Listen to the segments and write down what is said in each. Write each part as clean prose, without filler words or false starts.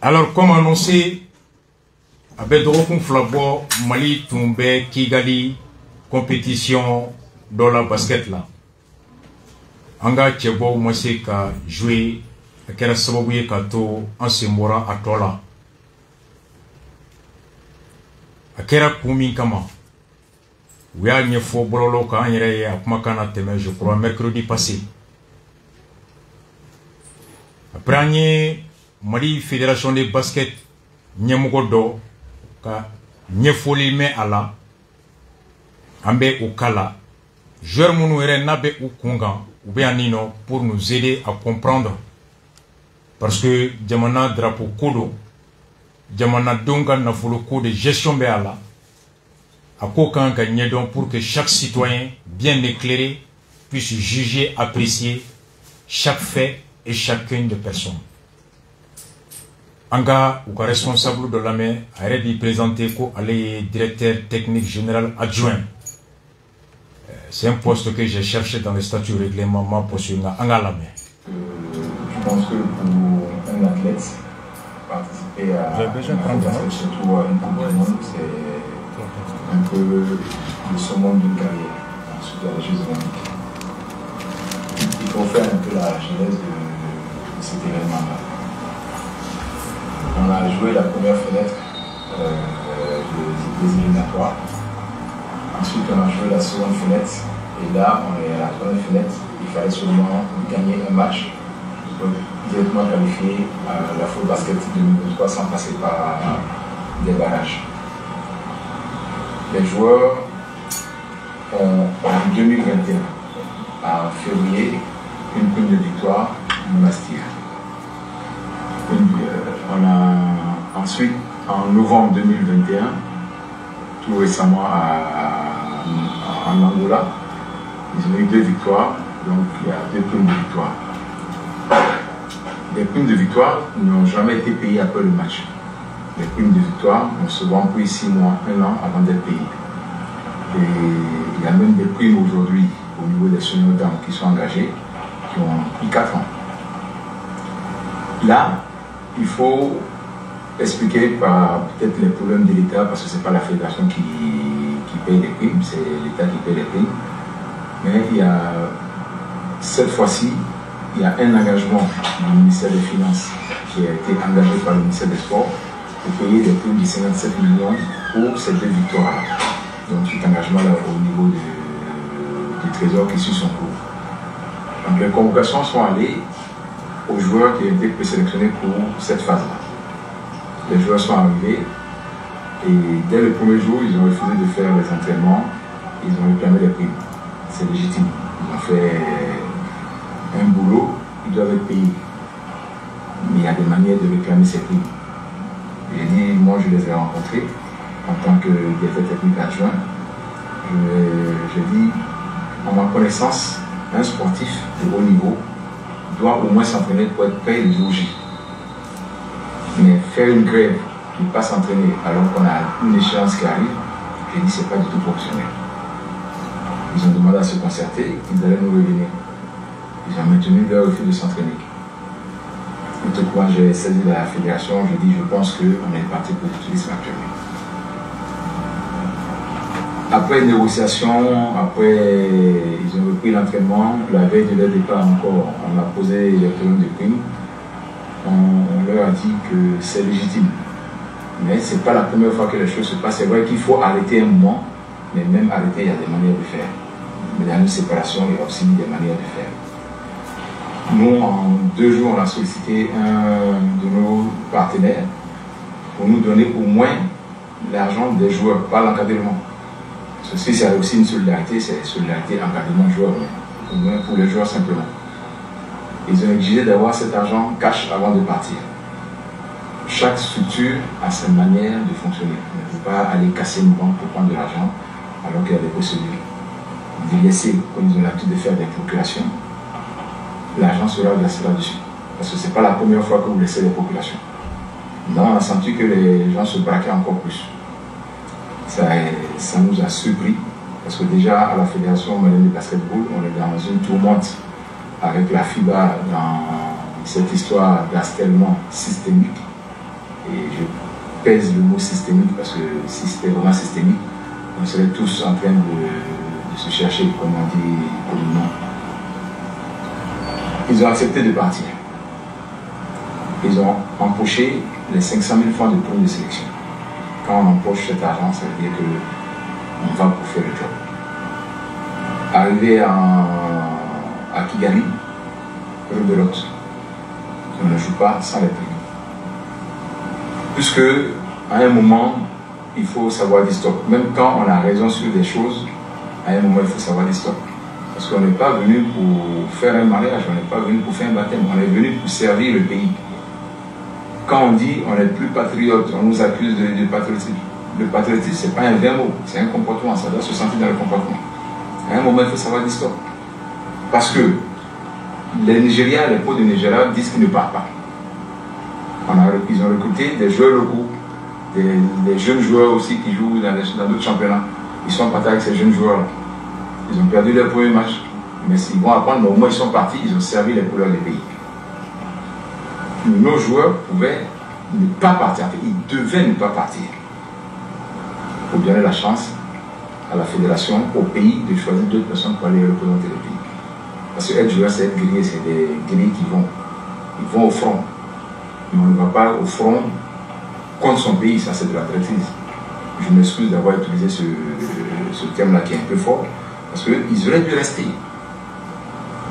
Alors, comme annoncé, avec Dorokun Flabo, Mali Toumbe, Kigali, compétition dans la basket là. Anga Tchebo, moi c'est qu'à jouer, à Kera Sabouye Kato, en Semora, à Tola. À Kera Koumi Kama. Oui, il y a faux bololo quand il y a Makana Teme, je crois, mercredi passé. Après, Mali Fédération de basket, Nyamugodo, ka Nyefoli me ala, Ambe Okala, joueur Mounouere Nabe ou Kongan, ou bien Nino, pour nous aider à comprendre. Parce que Djamana drapeau Kodo, Djamana Donga n'a le code de gestion Béala, à Kokan gagné donc pour que chaque citoyen bien éclairé puisse juger, apprécier chaque fait et chacune des personnes. Anga, ou responsable de la main, a représenté ko le directeur technique général adjoint. C'est un poste que j'ai cherché dans le statut règlement, ma poste Anga la main. Je pense que pour un athlète, participer à surtout à une coupe du monde, c'est un peu le summum d'une carrière, surtout à les Jeux Olympiques. Il faut faire un peu la genèse de cet événement-là. On a joué la première fenêtre des éliminatoires. Ensuite, on a joué la seconde fenêtre. Et là, on est à la troisième fenêtre. Il fallait seulement gagner un match pour directement qualifier la Foot Basket 2023 sans passer par des barrages. Les joueurs ont en 2021, en février, une prime de victoire monastique. On a ensuite, en novembre 2021, tout récemment en Angola, ils ont eu 2 victoires, donc il y a 2 primes de victoire. Les primes de victoire n'ont jamais été payées après le match. Les primes de victoire ont souvent pris 6 mois, 1 an avant d'être payées. Et il y a même des primes aujourd'hui au niveau des seniors qui sont engagés, qui ont pris 4 ans. Là, il faut expliquer par peut-être les problèmes de l'État, parce que ce n'est pas la fédération qui paye les primes, c'est l'État qui paye les primes. Mais il y a, cette fois-ci, il y a un engagement du ministère des Finances qui a été engagé par le ministère des Sports pour payer des primes de 57 millions pour ces 2 victoires-là. Donc cet engagement-là au niveau du Trésor qui suit son cours. Donc les convocations sont allées aux joueurs qui ont été présélectionnés pour cette phase-là. Les joueurs sont arrivés et dès le premier jour, ils ont refusé de faire les entraînements, ils ont réclamé les primes. C'est légitime. Ils ont fait un boulot, ils doivent être payés. Mais il y a des manières de réclamer ces primes. J'ai dit, moi je les ai rencontrés en tant que directeur technique adjoint. J'ai dit, à ma connaissance, un sportif de haut niveau doit au moins s'entraîner pour être prêt le jour J. Mais faire une grève, ne pas s'entraîner alors qu'on a une échéance qui arrive, j'ai dit c'est pas du tout professionnel. Ils ont demandé à se concerter, ils allaient nous revenir. Ils ont maintenu leur refus de s'entraîner. En tout cas, j'ai saisi la fédération, je dis je pense qu'on est parti pour l'utilisme actuellement. Après négociation, après ils ont repris l'entraînement, la veille de leur départ encore, on a posé les problèmes de primes. On leur a dit que c'est légitime. Mais ce n'est pas la première fois que les choses se passent. C'est vrai qu'il faut arrêter un moment, mais même arrêter, il y a des manières de faire. Mais dans une séparation, il y a aussi des manières de faire. Nous, en 2 jours, on a sollicité un de nos partenaires pour nous donner au moins l'argent des joueurs, pas l'encadrement. Parce que si c'est aussi une solidarité, c'est solidarité encadrement-joueur, au moins pour les joueurs simplement. Ils ont exigé d'avoir cet argent cash avant de partir. Chaque structure a sa manière de fonctionner. On ne peut pas aller casser une banque pour prendre de l'argent alors qu'il y a des procédures. De laisser, comme ils ont l'habitude de faire des procurations, l'argent sera versé là-dessus. Parce que ce n'est pas la première fois que vous laissez les procurations. Là, on a senti que les gens se braquaient encore plus. Ça nous a surpris. Parce que déjà, à la Fédération malienne de basketball, on est dans une tourmente avec la FIBA dans cette histoire d'harcèlement systémique, et je pèse le mot systémique parce que si c'était vraiment systémique, on serait tous en train de se chercher, comme on dit communément. Ils ont accepté de partir. Ils ont empoché les 500 000 francs de prime de sélection. Quand on empoche cet argent, ça veut dire qu'on va pour faire le job. Arrivé à Kigali, rebelote, on ne joue pas sans les primes. Puisque, à un moment, il faut savoir dire stop. Même quand on a raison sur des choses, à un moment, il faut savoir dire stop. Parce qu'on n'est pas venu pour faire un mariage, on n'est pas venu pour faire un baptême, on est venu pour servir le pays. Quand on dit on n'est plus patriote, on nous accuse de patriotisme. Le patriotisme, ce n'est pas un vain mot, c'est un comportement, ça doit se sentir dans le comportement. À un moment, il faut savoir dire stop. Parce que les Nigériens, les pots de Nigeria disent qu'ils ne partent pas. Ils ont recruté des joueurs locaux, des jeunes joueurs aussi qui jouent dans d'autres championnats. Ils sont partis avec ces jeunes joueurs-là. Ils ont perdu leur premier match. Mais s'ils vont apprendre, mais au moins ils sont partis, ils ont servi les couleurs du pays. Nos joueurs pouvaient ne pas partir. Ils devaient ne pas partir. Pour donner la chance à la fédération, au pays, de choisir d'autres personnes pour aller représenter le pays. Parce que être joueur, c'est être guerrier, c'est des guerriers qui vont au front. Mais on ne va pas au front contre son pays, ça c'est de la traîtrise. Je m'excuse d'avoir utilisé ce terme-là qui est un peu fort, parce qu'ils auraient dû rester.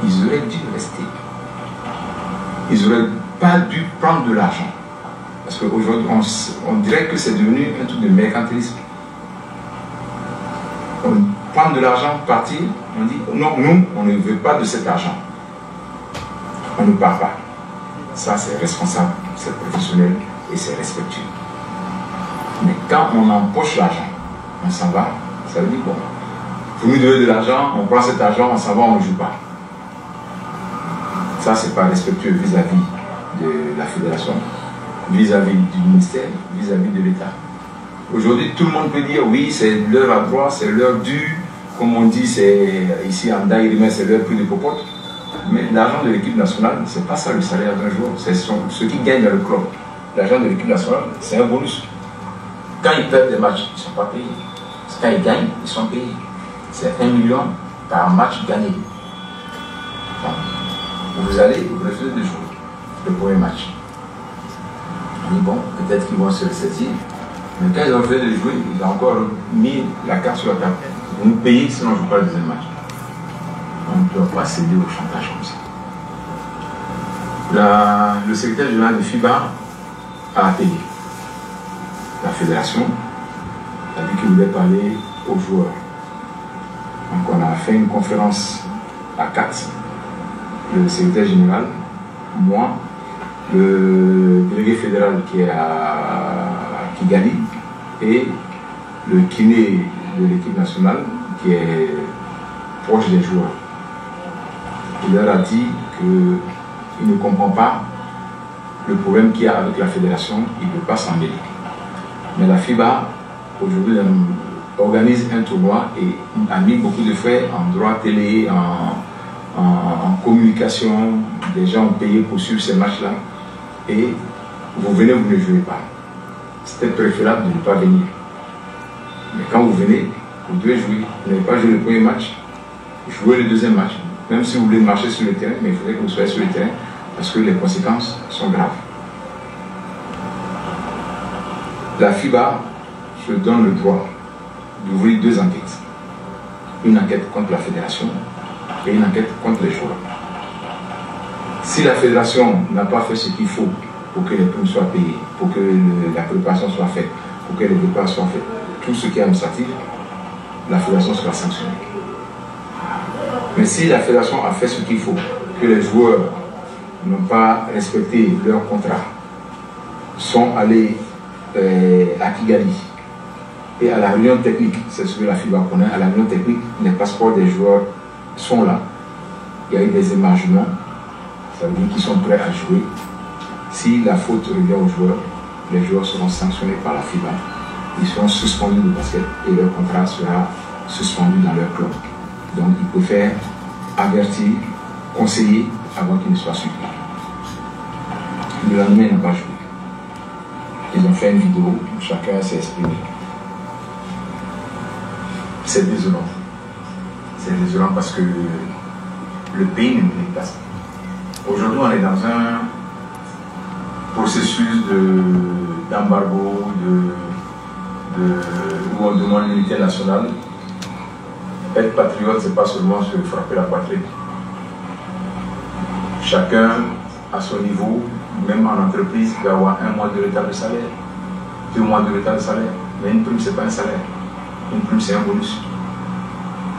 Ils auraient dû rester. Ils n'auraient pas dû prendre de l'argent. Parce qu'aujourd'hui, on dirait que c'est devenu un truc de mercantilisme. On prend de l'argent, partir, on dit non, nous, on ne veut pas de cet argent. On ne part pas. Ça, c'est responsable, c'est professionnel et c'est respectueux. Mais quand on empoche l'argent, on s'en va, ça veut dire bon, vous nous devez de l'argent, on prend cet argent, on s'en va, on ne joue pas. Ça, c'est pas respectueux vis-à-vis de la fédération, vis-à-vis du ministère, vis-à-vis de l'État. Aujourd'hui, tout le monde peut dire oui, c'est leur droit, c'est leur dû. Comme on dit, c'est ici en Daïrimé, c'est leur prix de popote. Mais l'argent de l'équipe nationale, c'est pas ça le salaire d'un joueur, c'est ce qu'ils gagnent dans le club. L'argent de l'équipe nationale, c'est un bonus. Quand ils perdent des matchs, ils ne sont pas payés. Quand ils gagnent, ils sont payés. C'est 1 million par match gagné. Donc, vous allez, vous refusez de jouer le premier match. On dit bon, peut-être qu'ils vont se ressaisir. Mais quand ils ont refusé de jouer, ils ont encore mis la carte sur la table. Vous nous payez, sinon on ne joue pas le deuxième match. On ne doit pas céder au chantage comme ça. Le secrétaire général de FIBA a appelé la fédération, a dit qu'il voulait parler aux joueurs. Donc on a fait une conférence à 4, le secrétaire général, moi, le délégué fédéral qui est à Kigali et le kiné de l'équipe nationale qui est proche des joueurs. Il leur a dit qu'il ne comprend pas le problème qu'il y a avec la fédération, il ne peut pas s'en mêler. Mais la FIBA, aujourd'hui, organise un tournoi et a mis beaucoup de frais en droit télé, en communication. Les gens ont payé pour suivre ces matchs-là. Et vous venez, vous ne jouez pas. C'était préférable de ne pas venir. Mais quand vous venez, vous devez jouer. Vous n'avez pas joué le premier match, jouez le deuxième match. Même si vous voulez marcher sur le terrain, mais il faudrait que vous soyez sur le terrain parce que les conséquences sont graves. La FIBA se donne le droit d'ouvrir 2 enquêtes. Une enquête contre la fédération et une enquête contre les joueurs. Si la fédération n'a pas fait ce qu'il faut pour que les primes soient payées, pour que la préparation soit faite, pour que les départs soient faits, tout ce qui est administratif, la fédération sera sanctionnée. Mais si la fédération a fait ce qu'il faut, que les joueurs n'ont pas respecté leur contrat, sont allés à Kigali et à la réunion technique, c'est ce que la FIBA connaît, à la réunion technique, les passeports des joueurs sont là. Il y a eu des émargements, ça veut dire qu'ils sont prêts à jouer. Si la faute revient aux joueurs, les joueurs seront sanctionnés par la FIBA. Ils seront suspendus de basket et leur contrat sera suspendu dans leur club. Donc ils préfèrent avertir, conseiller avant qu'ils ne soient suivis. Le lendemain, il n'a pas joué. Ils ont fait une vidéo, chacun s'est exprimé. C'est désolant. C'est désolant parce que le pays ne mérite pas ça. Aujourd'hui, on est dans un processus d'embargo, où on demande l'unité nationale. Être patriote, ce n'est pas seulement se frapper la poitrine. Chacun, à son niveau, même en entreprise, peut avoir 1 mois de retard de salaire, 2 mois de retard de salaire. Mais une prime, ce n'est pas un salaire. Une prime, c'est un bonus.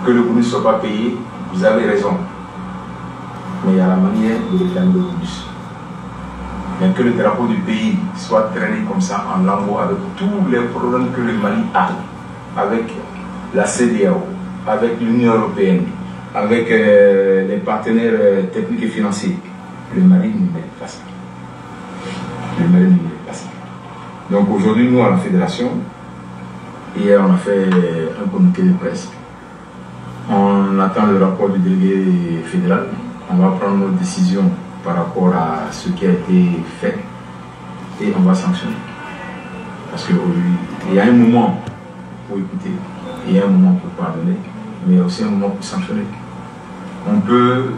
Que le bonus ne soit pas payé, vous avez raison. Mais il y a la manière de réclamer le bonus. Mais que le drapeau du pays soit traîné comme ça en lambeaux avec tous les problèmes que le Mali a, avec la CEDEAO, avec l'Union européenne, avec les partenaires techniques et financiers, le Mali ne mérite pas ça. Le Mali ne mérite pas ça. Donc aujourd'hui, nous, à la fédération, hier, on a fait un communiqué de presse. On attend le rapport du délégué fédéral. On va prendre nos décisions par rapport à ce qui a été fait et on va sanctionner. Parce qu'il y a un moment pour écouter, il y a un moment pour pardonner, mais il y a aussi un moment pour sanctionner. On peut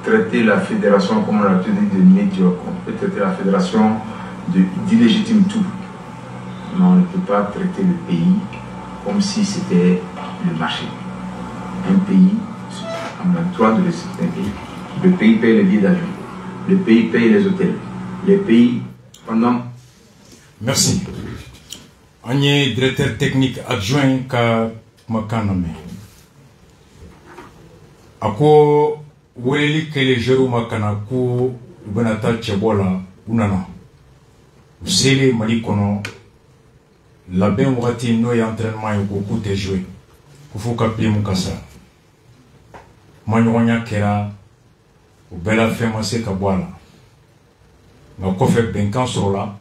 traiter la fédération, comme on l'a dit, de médiocre. On peut traiter la fédération d'illégitime tout. Mais on ne peut pas traiter le pays comme si c'était le marché. Un pays, on a le droit de laisser un pays. Le pays paye les billets d'avion. Le pays paye les hôtels. Le pays, pendant... Merci. On est directeur technique adjoint ka Makaname. Ako weleli kele jeru makana ku ubenata chebola unana. Usele Mali kono labem wati no ya entraînement yoko ku te jouer. Kufuka primu kasa. Manyonya kera u bela fema se ka bwala. Nga kofe benkan sorola.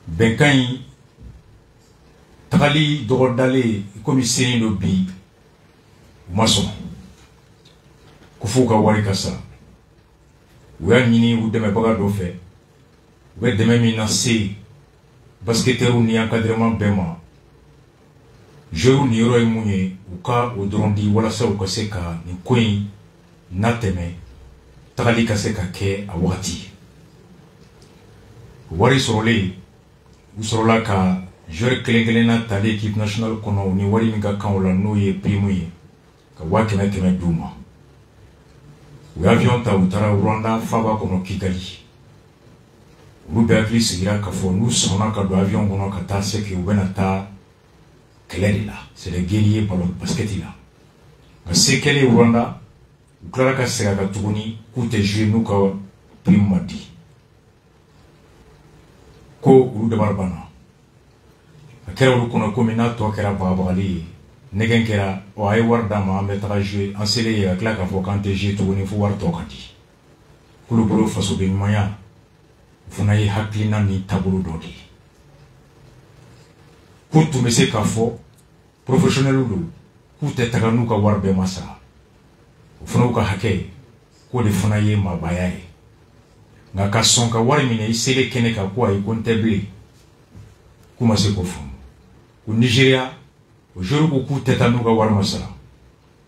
Benkan yi tagali dogodale komi seni no bi maso kufuka wari kasa uya nyini u deme baga do fe u deme mi na se basketeru ni encadrement bema jeru ni yoro imunye uka udrondi wala sa ukaseka ni koyi nateme tagali kaseka ke awati wari sorole usorola ka jere kelen ta l'équipe nationale kono ni wari mi ka kanwala no ye primo ye ka wakena keme duma u avion ta utara Rwanda faba kono Kigali ulu akli sigira ka fo nous sona ka do avion kono ka ta se ke ubenata kelela c'est le guerrier par le basket là ka se kele Rwanda uklara ka se ka tuguni ku te jenu ka primo madi ko ulu de barbana kera ulu kono ko mina to kera babagali negen kera o ay warda ma ambe ta jouer en série ya kla ka fo kan te jeu to ni fo war to kati kulu bro faso be maya funa yi haklina ni tabulu dodi ko tu me se ka fo professionnel ulu ku te taganu ka warbe masa funa ka hake ko de funa yi mabayaye nga ka sonka wari mine isele kene ka kwa ikontebli kuma se ko fu ku Nigeria o jeru ko ku tetanu ka wari masala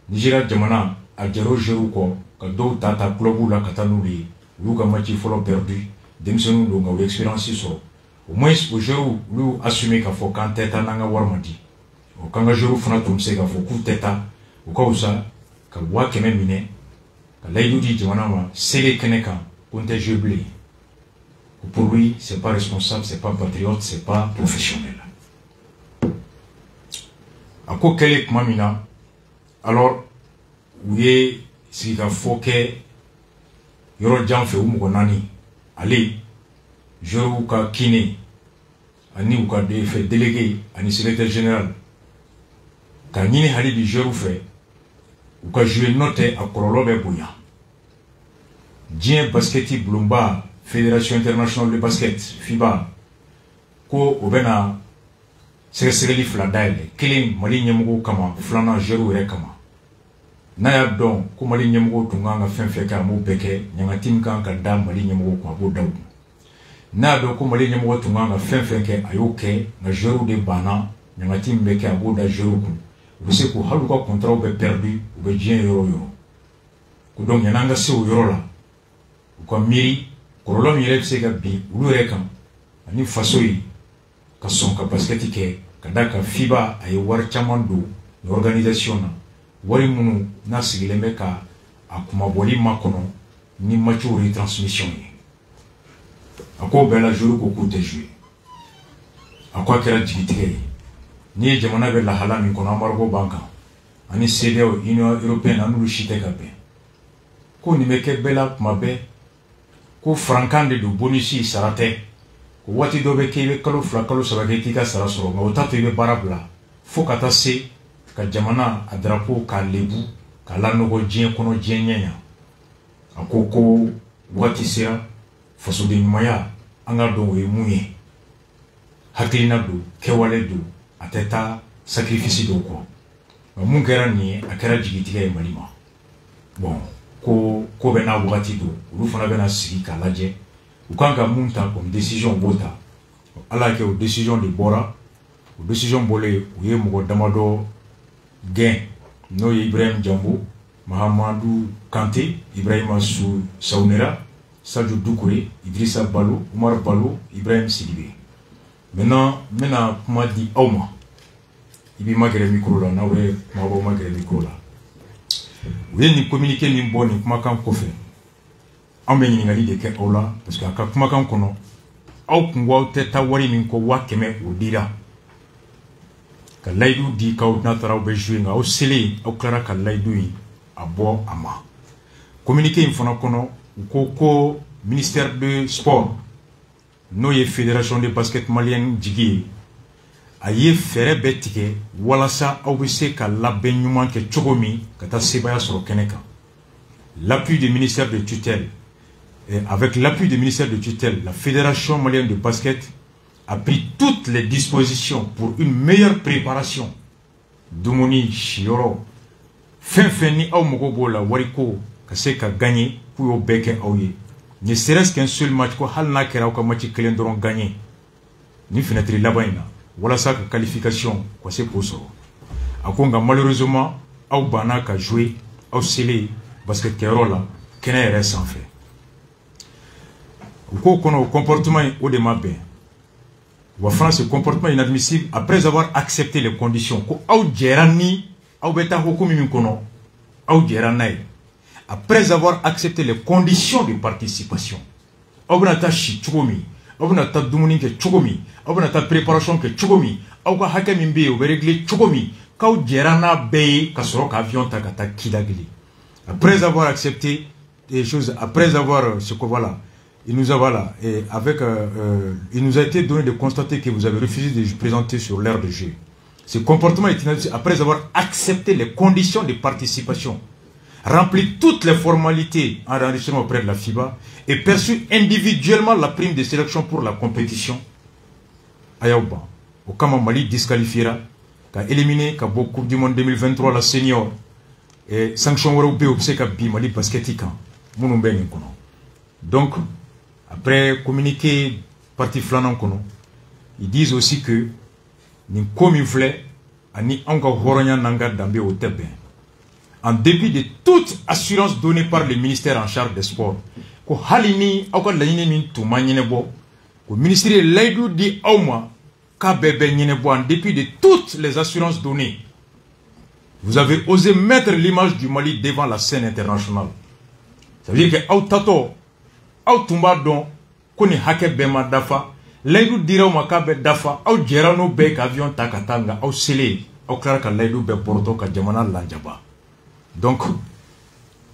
Nigeria jamana a jero jeru ko ka do tata clubu la katanu li lu ka match folo perdu demsenu do nga experience so au moins o jeru lu assumer ka fo kan teta nanga war madi o kanga jeru funa tum se ka fo ku teta o ka usa ka wa keme mine ka laydu di jamana ma sele kene ka Ponte Jublé. Pour lui, c'est pas responsable, c'est pas patriote, c'est pas professionnel. À quoi quel mamina? Alors, oui, si la foke, yoro jam fe umugonani. Allez, je ou ka kine, ani ou ka de fait délégué, ani secrétaire général. Ka nini hali di je ou fait, ou ka jouer note à Korolobe Bouya. Dien basketi Blumba, Fédération internationale de basket, FIBA, ko obena sereseli fla daile, kilim mali nyemugo kama, flana jeru ere kama. n'a y'a dɔn ko Mali ɲɛmɔgɔw tun kan ka fɛn fɛn kɛ a m'o bɛɛ kɛ ɲanga team kan ka da Mali ɲɛmɔgɔw kun a b'o da o kun n'a y'a dɔn ko Mali ɲɛmɔgɔw tun kan ka fɛn fɛn kɛ a y'o kɛ nka joueurs de banna ɲanga team bɛ kɛ a b'o da joueurs kun u bɛ se k'u hali u ka contrat bɛ perdu u bɛ diɲɛ yɔrɔ o yɔrɔ ko donc yan'an ka se o yɔrɔ la u ka miiri kɔlɔlɔ min yɛrɛ bɛ se ka bin olu yɛrɛ kan ani faso ye ka sɔn ka basket kɛ ka da ka FIBA a ye wari caman don ni organisation na wari minnu n'a sigilen bɛ ka a kumabɔli makɔnɔ ni matchw retransmission ye a ko bɛɛ la joueur ko k'u tɛ jouer a ko a kɛra jigitigɛ ye n'i ye jamana bɛ lahala min kɔnɔ embargo b'an kan ani CEDEAO Union européenne an n'olu si tɛ ka bɛn ko nin bɛ kɛ bɛɛ la tuma bɛɛ ko farankan de don bonus sara tɛ ko waati dɔ bɛ kɛ i bɛ kalo 2 kalo 3 kɛ k'i ka sara sɔrɔ nka o t'a to i bɛ baara bila fo ka taa se ka jamana a drapeau k'a lebu k'a lanɔgɔ diɲɛ kɔnɔ diɲɛ ɲɛɲa a ko waati sera fasoden ɲumanya an ka dɔn o ye mun ye hakilina don kɛwale don a tɛ taa sacrifice dɔw kɔ nka mun kɛra nin ye a kɛra jigitigɛ ye Mali ma bon ko bɛ n'a wagati don olu fana bɛna sigi k'a lajɛ u kan ka mun ta comme décision b'o ta ala y'a kɛ o décision de bɔra o décision bɔlen u ye mɔgɔ damadɔ gɛn n'o ye Ibrahim Jambo Mahamadou Kanté Ibrahima Saounera Sadio Doucouré Idrissa Balo Oumar Balo Ibrahim Sidibé maintenant n bɛna kuma di aw ma i b'i magɛrɛ micro la n'aw bɛ kuma b'aw magɛrɛ micro la u ye nin communiqué min bɔ nin kumakan kɔfɛ an bɛ ɲininkali de kɛ aw la parce que a ka kumakan kɔnɔ aw kun ko aw tɛ taa wari min kɔ 500 o dira ka layidu di k'aw n'a taara aw bɛ jouer nka aw selen aw tilara ka layidu in a bɔ a ma communiqué in fana kɔnɔ u ko ministère de sport n'o ye fédération de basket malien jigi ye a ye fɛɛrɛ bɛɛ tigɛ walasa aw bɛ se ka labɛn ɲuman kɛ cogo min ka taa sebaya sɔrɔ kɛnɛ kan l'appui du ministère de tutelle avec l'appui du ministère de tutelle la fédération malienne de basket a pris toutes les dispositions pour une meilleure préparation dumuni siyɔrɔ fɛn fɛn ni aw mago b'o la wariko ka se ka gagner pour y'o bɛɛ kɛ aw ye ne serait-ce qu'un seul match ko hali n'a kɛra aw ka match kelen dɔrɔn gagner ni fenêtre laban in na walasa ka qualification ka se k'o sɔrɔ a ko nka malheureusement aw banna ka jouer aw selen basket kɛyɔrɔ la kɛnɛ yɛrɛ sanfɛ u k'o kɔnɔ o comportement in o de ma bɛn wa fana ce comportement inadmissible après avoir accepté les conditions ko aw jɛra ni aw bɛ taa hokumu min kɔnɔ aw jɛra n'a ye après avoir accepté les conditions de participation aw bɛna taa si cogo min aw bɛna taa dumuni kɛ cogo min aw bɛna taa préparation kɛ cogo min aw ka hakɛ min bɛ yen o bɛ régler cogo min k'aw jɛra n'a bɛɛ ye ka sɔrɔ ka avion ta ka taa Kidageli après avoir accepté des choses après avoir ce que voilà il nous a voilà et avec il nous a été donné de constater que vous avez refusé de vous présenter sur l'aire de jeu. Ce comportement est inadmissible après avoir accepté les conditions de participation, rempli toutes les formalités en enregistrement auprès de la FIBA et perçu individuellement la prime de sélection pour la compétition. Ayaouba, au Kama Mali disqualifiera, qu'a éliminé, qu'a beau Coupe du Monde 2023 la senior et sanction européenne au Seka Bi Mali basketika, Mounoumbe Nkono. Donc, après communiquer parti flanant kono, ils disent aussi que ni komi vle ani anga horonya nanga dambe au tebe. En dépit de toute assurance donnée par le ministère en charge des sports, ko halini auka lanine min tuma nyene bo, ko ministère laidu di auma ka bebe nyene bo en dépit de toutes les assurances données. Vous avez osé mettre l'image du Mali devant la scène internationale. Ça veut dire que autato aw tumba don ko ni hakɛ bɛɛ ma dafa layidu dira ma k'a bɛ dafa aw jɛra n'o bɛɛ ka avion ta ka taa nka aw selen aw tilara ka layidu bɛɛ bɔrɔtɔ ka jamana lajaba donc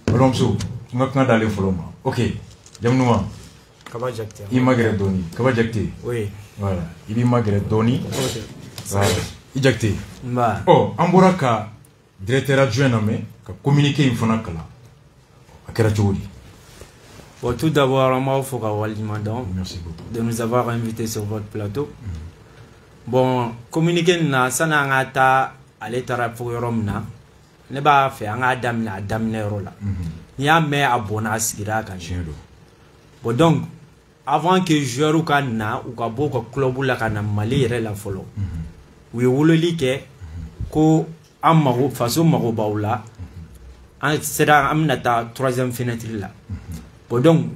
balimamuso n ka kuma d'ale fɔlɔ ma ok jamunuma Kaba Jakite i magɛrɛ dɔɔni Kaba Jakite oui voilà i b'i magɛrɛ dɔɔni i Jakite nba an bɔra ka directeur adjoint lamɛn ka communiqué in fana kalan a kɛra cogo di. Bon, tout d'abord, on m'a fait merci beaucoup de nous avoir invités sur votre plateau. Bon, communiquer na sana ngata ale tara pour yoromna ne b'a fɛ an k'a daminɛ a daminɛ yɔrɔ la n'i y'a mɛn a bɔnna a sigira kan bon donc avant que joueurs ka na u ka bɔ u ka club la ka na Mali yɛrɛ la fɔlɔ u ye wololi kɛ ko an mago faso mago b'aw la an sera an bɛna taa 3e fenêtre la bon donc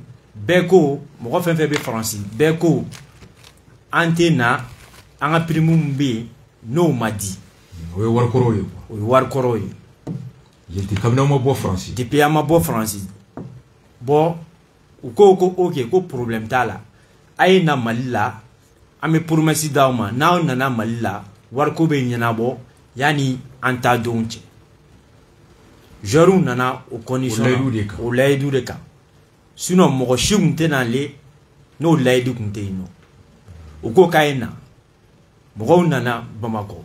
bɛɛ ko mɔgɔ fɛn fɛn bɛ Faransi bɛɛ ko an tɛ na an ka prime min bɛ yen n'o ma di o ye warikɔrɔw ye o ye warikɔrɔw ye kabini aw ma bɔ Faransi depuis an ma bɔ Faransi bon u ko ok ko problème t'a la a ye na Mali la an bɛ promesse d'aw ma n'aw nana Mali la wariko bɛ ɲɛnabɔ yani an t'a don cɛ joueurs nana o condition o layidu de kan sinon mɔgɔ si tun tɛ n'ale n'o layidu tun tɛ yen nɔ u ko k'a ye na mɔgɔw nana Bamakɔ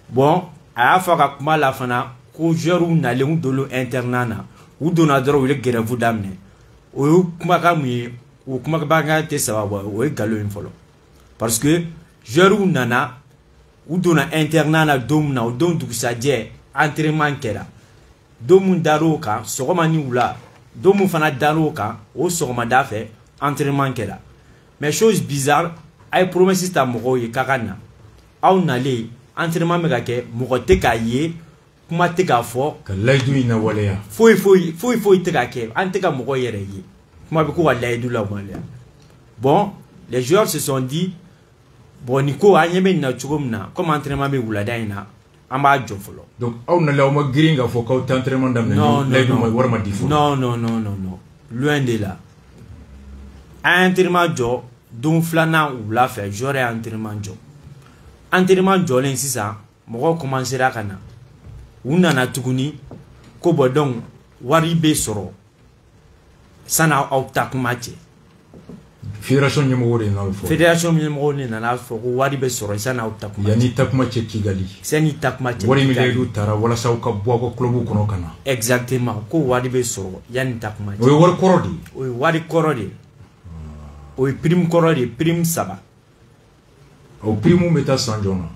bon a y'a fɔ a ka kuma la fana ko joueurs nalen u dolo internat na u donna dɔrɔn u ye grève daminɛ o ye kumakan mun ye o kumakan tɛ sababu o ye nkalon ye fɔlɔ parce que joueurs nana u donna internat na don min na o don dugusajɛ entraînement kɛra don min dar'o kan sɔgɔma ni wula don min fana dar'o kan o sɔgɔmada fɛ entraînement kɛra mais chose bizarre a ye promesse ta mɔgɔw ye k'a ka na aw nalen entraînement bɛ ka kɛ mɔgɔ tɛ k'a ye kuma tɛ k'a fɔ ka layidu in lawaleya foyi tɛ k'a kɛ an tɛ ka mɔgɔ yɛrɛ ye kuma bɛ ko ka layidu lawaleya bon les joueurs se sont dit bon ni ko an ɲɛ bɛ nin na cogo min na comme entraînement bɛ wulada in na an b'a jɔ fɔlɔ donc aw nalen aw ma girin k'a fɔ k'aw tɛ entraînement daminɛ layidu ma wari ma di fɔlɔ non loin de là an ye entraînement jɔ don filanan wula fɛ joueur ye entraînement jɔ entraînement jɔlen sisan mɔgɔw commencera ka na u nana tuguni ko bon donc wari bɛ sɔrɔ sani aw takuma cɛ fédération ɲɛmɔgɔw de nana fɔ fédération ɲɛmɔgɔw de nana fɔ ko wari bɛ sɔrɔ sani aw takuma yanni takuma cɛ Kigali sani takuma cɛ wari min layidu taara walasa aw ka bɔ aw ka club kɔnɔ ka na exactement ko wari bɛ sɔrɔ yanni takuma cɛ o ye wari kɔrɔ de ye o ye wari kɔrɔ de ye o ye prime kɔrɔ de ye prime 3 o prime bɛ taa san jɔn na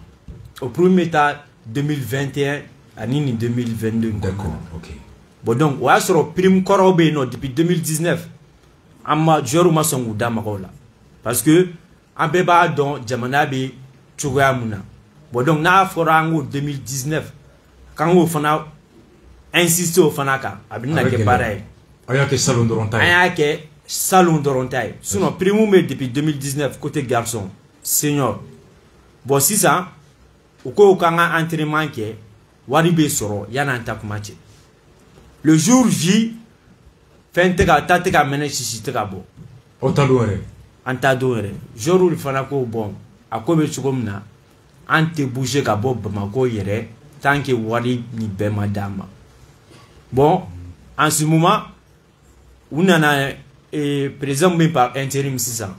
o prime bɛ taa 2021 ani ni 2022 d'accord ok bon donc o y'a sɔrɔ prime kɔrɔw bɛ yen nɔ depuis 2019 an ma joueurs ma sɔn k'u da magaw la parce que an bɛɛ b'a dɔn jamana bɛ cogoya mun na bon donc n'a fɔra an ko 2019 k'an k'o fana insister o fana kan a bɛ na kɛ baara ye a y'a kɛ salon dɔrɔn ta ye an y'a kɛ salon dɔrɔn ta ye sinon prime bɛ depuis 2019 côté garçon senior bon sisan u ko k'an ka entraînement kɛ wari bɛ sɔrɔ yanni an takuma cɛ le jour J fɛn tɛ ka ta tɛ ka mɛnɛ sisi tɛ ka bɔ aw ta don yɛrɛ an t'a don yɛrɛ joueurs fana ko bon a ko bɛ cogo min na an tɛ bouger ka bɔ Bamako yɛrɛ tant que wari ni bɛɛ ma d'a ma bon en ce moment u nana président min par intérim sisan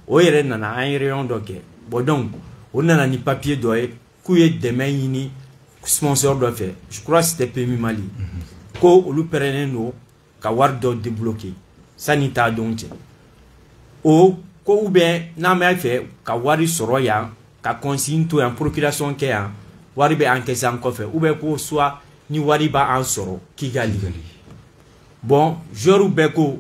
o yɛrɛ nana an ye réunion dɔ kɛ bon donc o nana ni papier dɔ ye k'u ye dɛmɛ ɲini sponsor dɔ fɛ je crois c'était PMI Mali ko olu pɛrɛnnen don ka wari dɔ débloquer sani t'a don cɛ o ko ou bien n'an b'a fɛ ka wari sɔrɔ yan ka consigne to yan procuration kɛ yan wari bɛ encaisser an kɔfɛ ou bien ko soit ni wari b'an sɔrɔ Kigali bon joueurs bɛɛ ko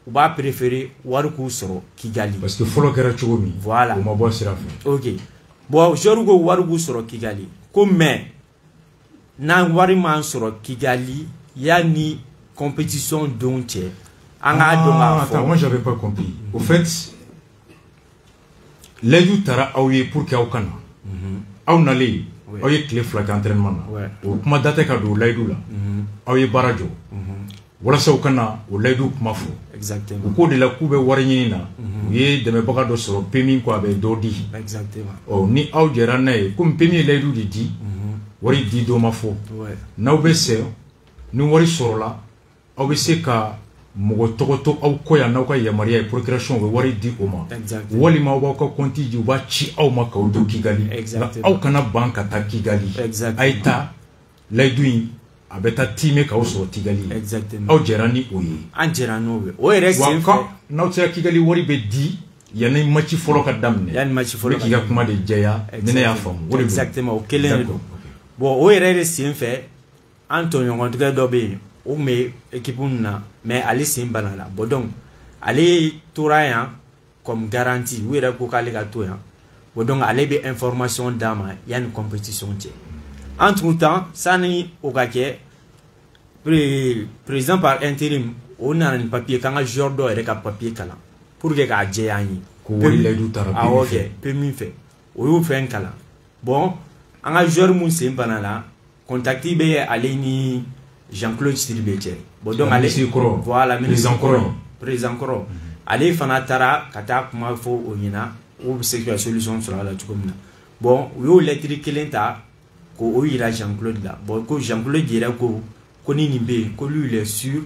u b'a préférer wari k'u sɔrɔ Kigali parce que fɔlɔ kɛra cogo min voilà o ma bɔ sira fɛ ok bon joueurs ko wari k'u sɔrɔ Kigali ko mais n'an wari m'an sɔrɔ Kigali yanni compétition don cɛ an k'a dɔn k'a fɔ attends moi j'avais pas compris au fait layidu taara aw ye pour que aw ka na aw nalen aw ye tile 2 kɛ entraînement na o kuma da tɛ ka don layidu la aw ye baara jɔ walasa u ka na o layidu kuma fɔ exactement u ko de la k'u bɛ wari ɲini na u ye dɛmɛbaga dɔ sɔrɔ PMI ko a bɛ dɔ di exactement ni aw jɛra n'a ye komi PMI ye layidu de di wari di dɔ ma fɔ n'aw bɛ sɛ ni wari sɔrɔla aw bɛ se ka mɔgɔ tɔgɔ to aw kɔ yan n'aw ka yamaruya ye procuration u bɛ wari di o ma walima aw b'aw ka compte di u b'a ci aw ma k'aw to Kigali aw kana ban ka taa Kigali a ye taa layidu in a bɛ taa time k'aw sɔrɔ Kigali aw jɛra ni o ye an jɛra n'o ye o yɛrɛ sen fɛ n'aw sera Kigali wari bɛ di yanni match fɔlɔ ka daminɛ yanni match fɔlɔ k'i ka kuma de jɛya ni ne y'a faamu exactement o kelen de don bon o yɛrɛ de sen fɛ Antonio ɲɔgɔntigɛ dɔ bɛ yen o kun bɛ équipe na mais ale sen bana la bon donc ale tora yan comme garantie u yɛrɛ ko k'ale ka to yan bon donc ale bɛ information d'a ma yanni compétition cɛ entre temps sani o ka kɛ président par intérim o nana ni papier k'an ka joueur dɔ yɛrɛ ka papier kalan pour que k'a jɛya an ye ko wari layidu taara pe min fɛ o y'o fɛn kalan bon an ka joueur mun sen bana la contacti bɛ ale ni Jean-Claude Sidibé cɛ bon donc ale voilà président kɔrɔ ale fana taara ka taa kuma fɔ o ɲɛna o bɛ se ka solution sɔrɔ a la cogo min na bon u y'o lettre kelen ta k'o yira Jean-Claude la bon ko Jean-Claude yɛrɛ ko ni nin bɛ yen ko lui il est sûr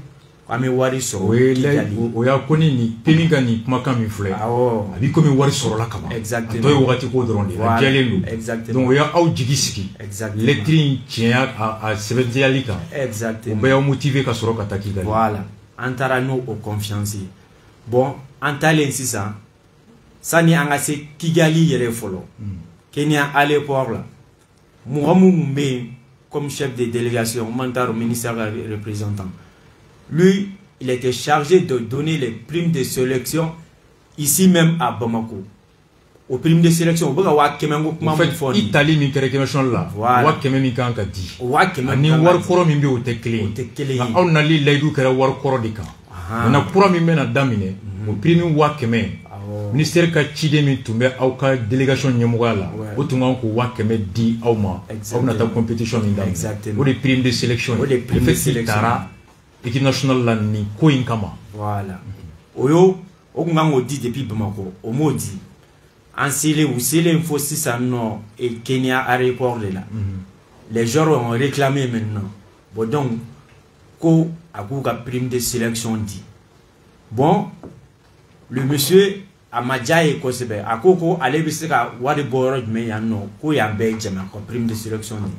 an bɛ wari sɔrɔ o y'a ko ni nin pemi ka nin kumakan min filɛ a b'i komi wari sɔrɔla ka ban exactement a tɔ ye wagati ko dɔrɔn de a jɛlen don exactement donc o y'aw jigi sigi lettre in tiɲɛya a sɛbɛntiyali kan exactement o bɛɛ y'aw motivé ka sɔrɔ ka taa Kigali voilà an taara n'o confiance ye bon an taalen sisan sani an ka se Kigali yɛrɛ fɔlɔ Kenya aéroport la mɔgɔ mun bɛ yen comme chef de délégation au ministère représentant. Lui, il était chargé de donner les primes de sélection ici même à Bamako. Aux primes de sélection, en fait, Italie mi création là. Wa keme mi kan ka di. Ni war koro mi be o te clé. On na li laydu kera war koro de kan. Na kura mi mena damine. O prime wa keme. Ministère ka cide mi tumbe aw ka délégation nyemoga la. O tunga ko wa keme di aw ma. Aw na ta compétition mi dam. O de prime de sélection. O de prime de sélection. Équipe nationale la ni ko in kama. Voilà. Oyo o kunga ngo di depuis Bamako. O mo di. En Sile ou Sile il faut 600 non et Kenya aéroport de là. Les joueurs ont réclamé maintenant. Bon donc ko a prime de sélection dit. Bon le monsieur Amadjaye Kosebe a koko allait bisika wadi boroj me yanno ko ya be jama ko prime de sélection dit.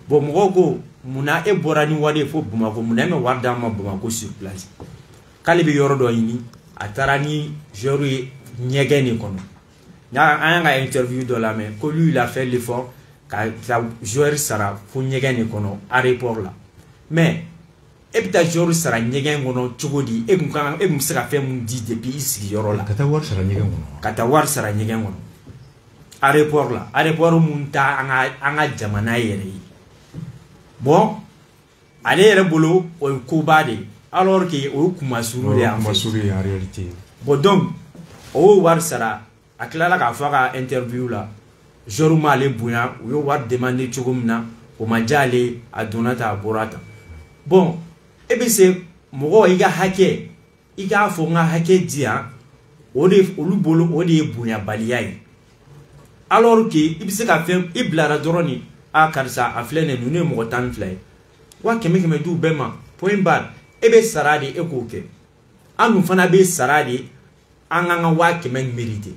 Bon moko muna e borani wadi fo Bamako muna me warda ma Bamako sur place. Kale be yoro do yini atarani joueur nyegeni kono. Il y a un interview de la main que lui il a fait l'effort quand joueur sera pour nyegen kono aéroport là mais et puis joueur sera nyegen kono chogodi e kunkan e musaka fait mun di depuis ici yoro là katawar sera nyegen kono katawar sera nyegen kono aéroport munta anga jamana yere bon aller yere bolo o kubade alors que o kumasuru en réalité bon donc o war sera a tilala k'a fɔ ka interview la joueur ma ale bonya u y'o wari demander cogo min na o ma diya ale a donna ta a bɔra ta bon e bɛ se mɔgɔ i ka hakɛ i k'a fɔ n ka hakɛ di yan o de olu bolo o de ye bonyabaliya ye alors que i bɛ se ka fɛn i bilara dɔrɔn ni a karisa a filɛ nin ninnu ye mɔgɔ 12 ye wa kɛmɛ kɛmɛ d'u bɛɛ ma point barre e bɛ sara de e k'o kɛ an dun fana bɛ sara de an k'an ka wa kɛmɛ mérité.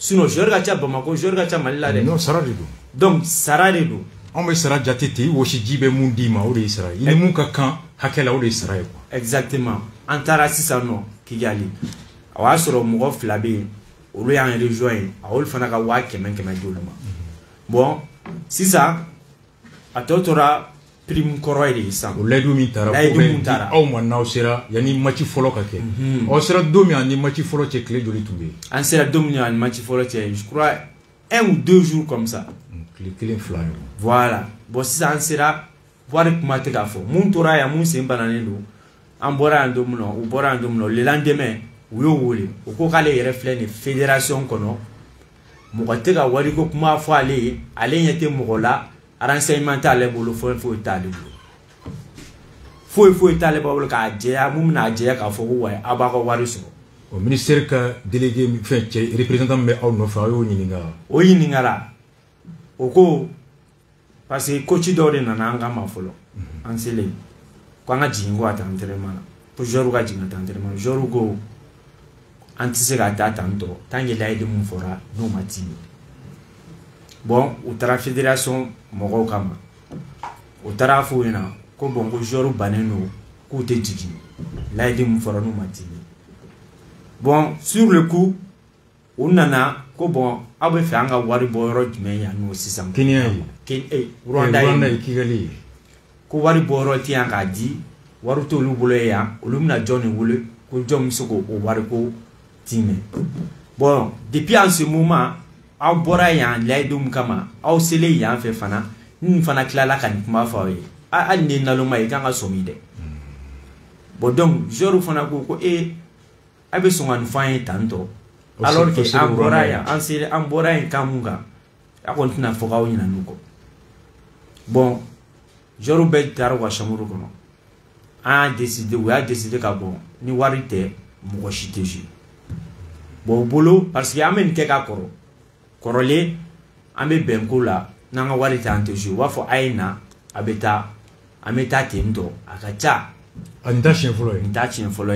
Sinon, je regarde Bamako, je regarde Malila. Non, Sarah de do. Donc, Sarah de do. On me Sarah jatete, ou si jibe mundi ma ou de Sarah. Il est mon cacan, hakela ou de Sarah. Exactement. Antara sisa no, Kigali. Awa soro mougo flabe, ou lui en rejoint, a ou le fanaka wa kemen doloma. Bon, si ça, a totora prime koroy de isa. Ou l'aidu mitara, ou manao sera, yani machi folo kake. O sera domi ani machi folo che clé de l'itoubé. En sera domi ani machi folo che, je crois, 1 ou 2 jours comme ça. Clé fly. Voilà. Bon, si ça en sera, voir comment te gafo. Mon tora ya mon c'est bananelo. En bora en domino, ou bora en domino, le lendemain, ou yo wole. Ou ko kale reflet fédération kono. Mokote ga wari ko kuma fo aller yete mokola. Renseignement à l'école, faut étaler. Faut étaler pour le cas de Mouna Djea, à Fououé, à Barawariso. Au ministère que délégué fait représentant mais on ne fait au Yininga. Au Yiningara. Au co parce que coach d'ordre n'anga ma follow. En célé. Quand a jingo à t'entraînement. Pour Joruga Jing à t'entraînement. Jorugo antisera tanto. Tant qu'il a aidé mon fora, non matine. Bon, au tara fédération mɔgɔw kama o tara fo ina ko bon ko joueur banen no k'u tɛ jigin layidu mun fɔra n'u ma dimi bon sur le coup o nana ko bon aw bɛ fɛ an ka wari bɔ yɔrɔ jumɛn yan n'o sisan Kenya Rwanda ye Kigali ko wari boro ti an ka di waru to lu bolo ya olu na John wule ko John soko o wari ko time bon depuis en ce moment aw bora yan laydum kama aw sele yan fe fana ni fana klala kan kuma fa we a ni na lo mai kan ga somi de bon donc joru fana ko abe songan fain tanto alors que en bora ya en sele en bora en kamunga a continue foka o nyina nuko bon joru be taro wa shamuru kono a décidé ka bon ni wari te mo shiteji bon bolo parce que amen ke ka koro korole ame benko la nanga wari ta anteju wa fo aina abeta ameta tendo akacha anta chien folo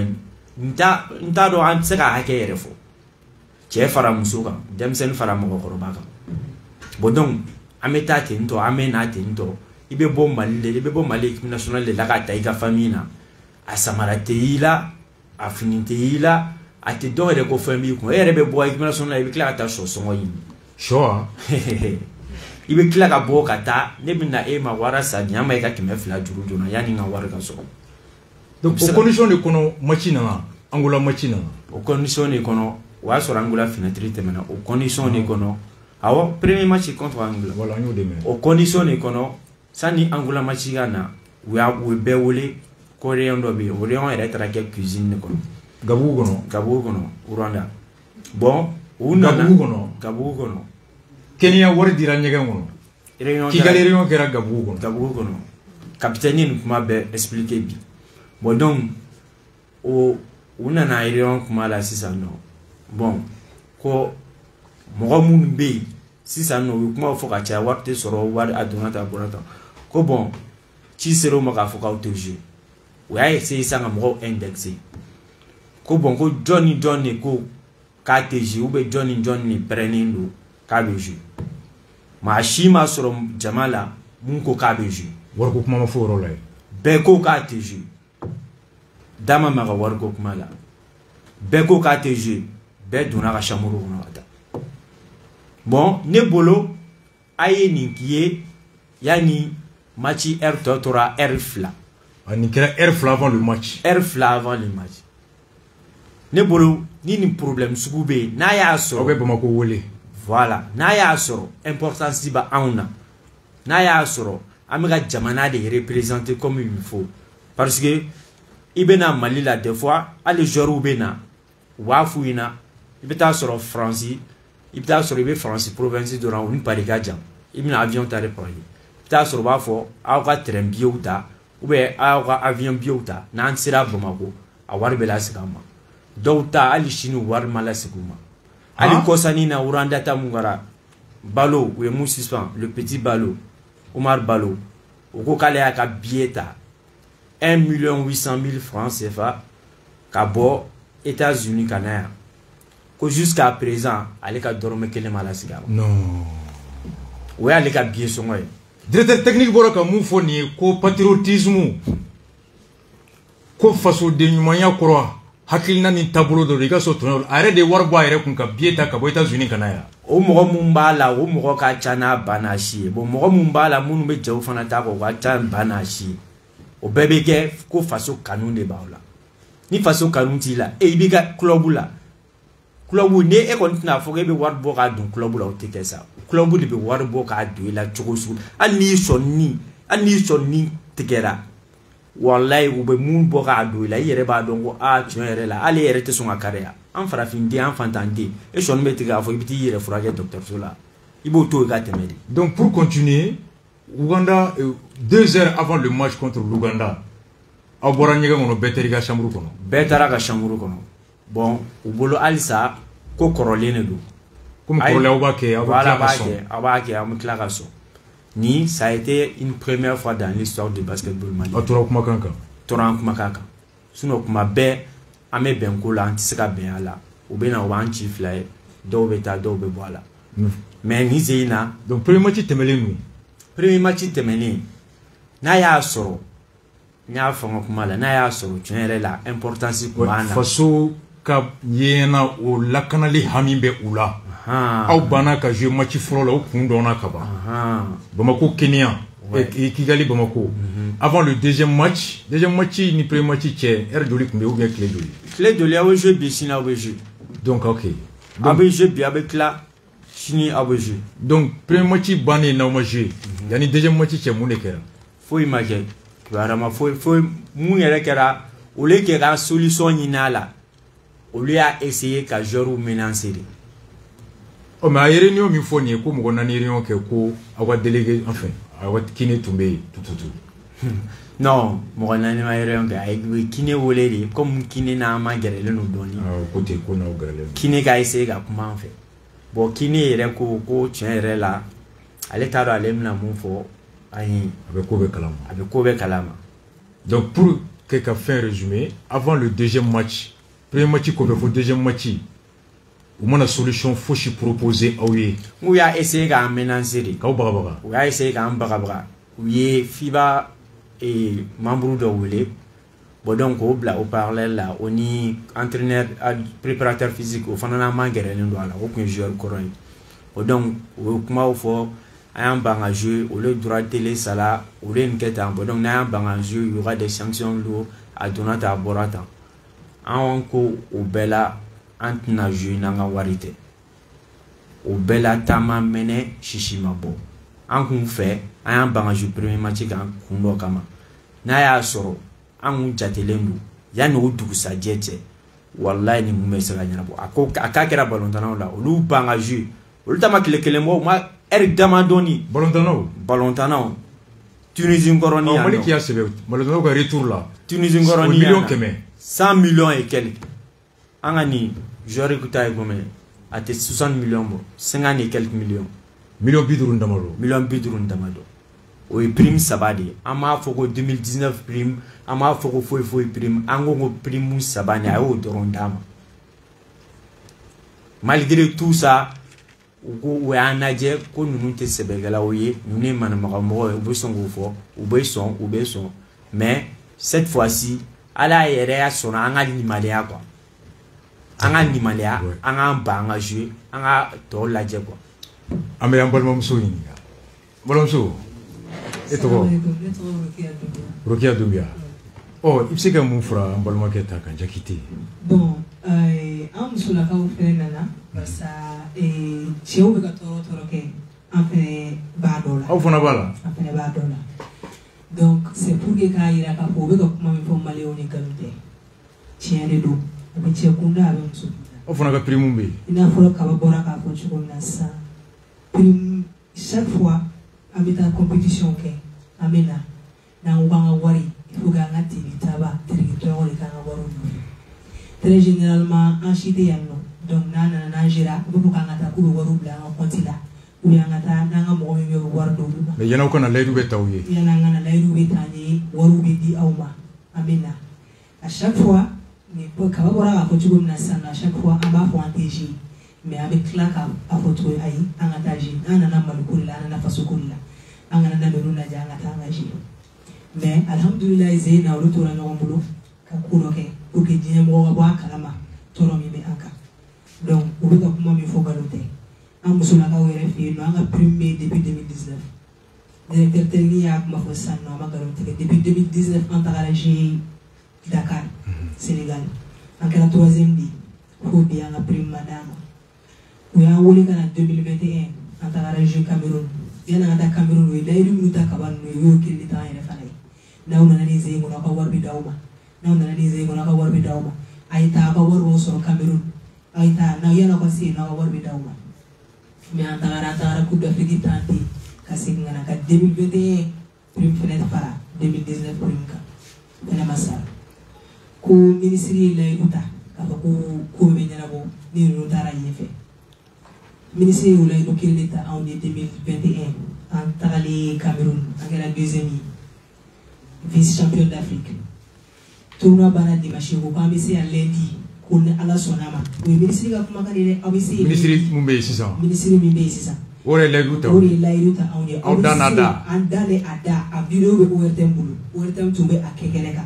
nta do an seka hake yerefo che fara musuka demsen fara mo ko baka bodon ameta tendo amena tendo ibe bo mali équipe nationale de la kata ika famina a samara teila a finiteila a te do re ko famille ko be bo équipe nationale ibe kla ta so songo yin shoa ibe kla ka bo kata ne bina ma wara sa nyama ika kime fila juru jona yani nga wara ka so donc au condition de kono machina angola machina au condition de kono wa so angola fenêtre temena au condition de kono awo premier match contre angola voilà ñu demé au condition de kono sani angola machigana we be wole korean do be wole on era tra ke cuisine ko gabu kono Rwanda bon una gabu kono Kenya wori dira nyega ngono Kigali réunion kera gabu kono capitaine ni kuma be expliquer bi bon donc o una na réunion kuma la sisano bon ko mo mun be sisano kuma fo ka cha warte soro war adonata bonata ko bon ci sero maka fo ka autojeu wa essayer ça ngamo indexé ko bon ko Johnny ko ka teji ou be Johnny prenindo ka be jeu ma shima soro jamala mun ko ka be jeu war ko kuma ma fo role be ko ka teji dama maka war ko kuma la be ko ka teji be dona ka chamuru no ata bon ne bolo aye ni kiye yani match totora fla ani kera fla avant le match ne bolo ni problème sugube na ya so obe bama ko wole voilà na ya so importance ba auna na ya so amiga jamana de représenter comme il faut parce que ibena Mali la des fois les joueurs ubena wafuina ibeta so France ibeta so ibe France province de ran une parigaja ibina avion tare parler ta so ba fo awka train biouta ube awka avion biouta nan sira Bamako a warbe la sigama douta ali shinu war mala siguma ali kosani na uranda ta mungara balo we musispan le petit balo Omar Balo oko kale aka bieta 1,800,000 francs CFA kabo États-Unis kanaya ko jusqu'à présent ali ka dorme kele mala sigama non we ali ka bié songoy directeur technique bora ka mu foni ko patriotisme ko faso de nyumanya koro hakilina ni tableau de riga so tonol are de warbo are kun ka bieta ka bo États-Unis kanaya o mogo mumbala o mogo ka chana banashi bo mogo mumbala munu be jaw fana ta ko ka chan banashi o bebe ke ko faso kanun de baola ni faso kanun ti la e biga club ne e kontina fo ke be warbo ka dun club la o te kesa club de be warbo ka do la chogosu ani sonni tigera wallahi ube mun boka do la yere ba dongo a tyon yere la ale yere te songa karea en farafindi en fantandi e son metiga fo ibiti yere furage docteur Sola ibo to ga temeli. Donc pour continuer, Ouganda 2 heures avant le match contre l'Ouganda abora nyega ngono beteriga chamuru kono betara ga chamuru kono bon ubolo alisa ko korolene do comme korole obake abake amklakaso ni ça a été une première fois dans l'histoire du basketball malien. Toran kumakaka. Suno kuma be ame benko la antiseka ben ala. Obena wan chief la do beta do be boala. Mais ni zeina donc premier match temeli nous. Premier match temeli. Na ya soro. Nya fa kuma la na ya soro tyenere la importance kuma na. Faso ka yena o lakanali hamimbe ula. Au bana ka jouer match folo la o kundona kaba. Bamako Kenya et Kigali Bamako. Avant le deuxième match, ni premier match, c'est Erdoli ou bien Clé Doli. Clé Doli a joué Bissina a joué. Donc ok. Avec jeu bien avec la Chini a joué. Donc premier match bané na ma joué. Yani deuxième match c'est mon écart. Faut imaginer. Vraiment faut mon écart. Au lieu que la solution inala. Au lieu à essayer qu'à jouer ou menacer. Oh mais à réunion il faut ni comme on a une réunion que ko avoir délégué enfin avoir kiné tombé tout. Non, moi on a une réunion que avec kiné volé comme kiné n'a pas géré le nous donner. Côté qu'on a géré. Kiné a essayé à comment faire. Bon kiné est ko tient là. Allez t'as aller me la mon fort. Avec Kobe Kalama. Donc pour quelqu'un faire un résumé, avant le deuxième match, premier match qu'on fait deuxième match. Ou la solution faut se proposer à oui. Ou ya essayer qu'à menacer. Ou ya essayer qu'à barabara. Ou y FIBA et membre de Oulé. Bon donc au parallèle là, on y entraîneur, préparateur physique, au fanana mangere l'endroit aucun joueur courant. Bon donc au comment au faut un banc à jouer, au lieu de droit télé ça là, au lieu de bon donc un banc à jouer, il y aura des sanctions lourdes à donner à Borata. En ko au bella antna joué nanga warite au bella tama mene shishimabo an kun fait an banga joué premier match kan kundo kama na ya soro an jatelendu ya no dugu sa jete wallahi ni mume sera nyabo akakera ballon tanao la olu banga joué olu tama kelemo ma Eric Damadoni ballon tanao Tunisie Coroni Mali qui a ce ballon tanao retour là Tunisie Coroni millions que mais 100 millions et quelques angani j'aurais écouté à 60 millions 50 et quelques millions millions bidurun damado oui prime sabadi ama foko 2019 prime ama foko foi prime ango prime sabani ayo dorondama malgré tout ça ou anaje ko nunu te sebegala oye nunu manamako ou beson mais cette fois-ci ala yere ya sona anga limalia quoi anga limalia anga banga jouer anga to laje quoi amé ambalma msoni bolomso eto Rokia Doumbia oh ipsika mufra ambalma keta kan jakiti bon am sula ka ofenana basa cheu be ka toro ke afé badola au fona bala afé badola. Donc, c'est pour que quand il y a un peu de comment il faut aller au Nicaragua. Tiens les dos. Mais tiens qu'on a avec nous. On fait un prime. Il a fallu qu'à bord à faire du coup ça. Prime chaque fois, avec la compétition que amena, na ubanga wari, il faut gagner des tabac, territoire les canards. Très généralement, en Chine yanno. Donc, na gera, vous pouvez gagner ta couleur waru blanc en continent. Mais il y en a aucun à l'aide de taouye. Il y en a un à l'aide de taouye, waroubi di auma. Amena. À chaque fois, mais pour qu'avoir à photo comme ça, à chaque fois, on va faire un TG. Mais avec la à photo aïe, un attaché, un anamaloukoula, un afasokoula, un anamuruna d'angatangaji. Mais alhamdulillah, c'est un retour à nos boulot, kakuroke, pour que Dieu m'aura boire kalama, toromi me anka. Donc, on veut que moi me faut galoter. En Moussoulaka ou RFI, nous avons primé depuis 2019. Directeur technique a commencé ça, nous avons garanti depuis 2019, on a réagi Dakar, Sénégal. En la troisième vie, il faut bien la prime madame. Nous avons eu en 2021, on a réagi Cameroun. Il y a un Cameroun, il y a eu une minute à Cameroun, il y a eu qu'il était en RFI. Nous avons analysé, on a encore Bidauma. Nous avons analysé, on a encore Bidauma. Aïta, on a sur Cameroun. Aïta, nous avons passé, on a encore Bidauma. Mais en tant Coupe d'Afrique tanti kasi ngana ka 2021 prime fenêtre para 2019 prime ka fena masal ko ministry lay uta ka ko be nyana bo ni no tara yefe ministry lay do kile l'état en 2021 en tarali Cameroun en la deuxième vice champion d'Afrique tournoi bana dimanche ko amisi à lundi ko ala sonama oui ministry ka kuma kanile amisi ministry mumbe 600 ministry mumbe 600 ore lairuta onye audanada andale ada a video be overtem tumbe akekeleka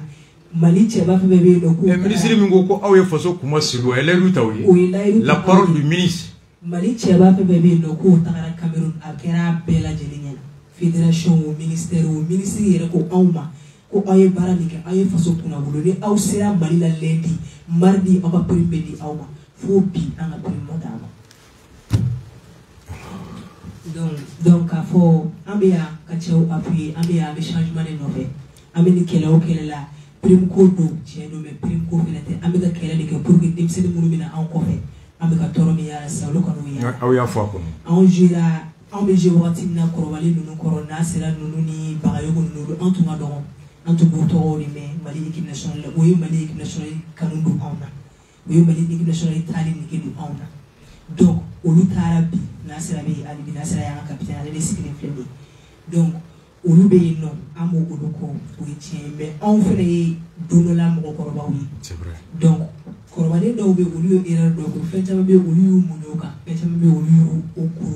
mali cheba fe be do ko ministre mingo ko awe faso kuma silu lairuta wi la parole du ministre mali cheba fe be do ko takara Cameroun akera bela jelinya fédération ou ministère yɛrɛ ko anw ma ko aw ye baara min kɛ aw ye faso kunnabolo ni aw sera Mali la lundi mardi aw ka prime bɛ di aw ma fo bi an ka prime ma d'a ma donc k'a fɔ an bɛ yan ka cɛw appuyer an bɛ yan an bɛ changement de nɔfɛ an bɛ ni kɛlɛ o kɛlɛ la prime ko don tiɲɛ don mais prime ko fɛnɛ tɛ an bɛ ka kɛlɛ de kɛ pour que denmisɛnnin minnu bɛ na anw kɔfɛ an bɛ ka tɔɔrɔ min y'a la sisan olu kana o y'a la aw y'a fɔ a kɔnɔ anw jouera anw bɛ jouer wagati min na kɔrɔbalen ninnu kɔrɔ n'a sera ninnu ni Bagayogo ninnu anw tun ka dɔgɔ an tun b'u tɔgɔw de mɛn Mali équipe nationale la o ye Mali équipe nationale kanu don anw na o ye Mali équipe nationale taali nege don anw na donc olu taara bi n'a sera bɛ yen hali bi n'a sera y'an ka capitaine ale de sigilen filɛ nin ye donc olu bɛ yen nɔ an b'o olu kɔ o ye tiɲɛ ye mais anw fɛnɛ ye don dɔ la mɔgɔkɔrɔbaw ye donc kɔrɔbalen dɔw bɛ olu ye erreur dɔw kɛ fɛn caman bɛ yen olu y'u muɲu o kan fɛn caman bɛ yen olu y'u kuru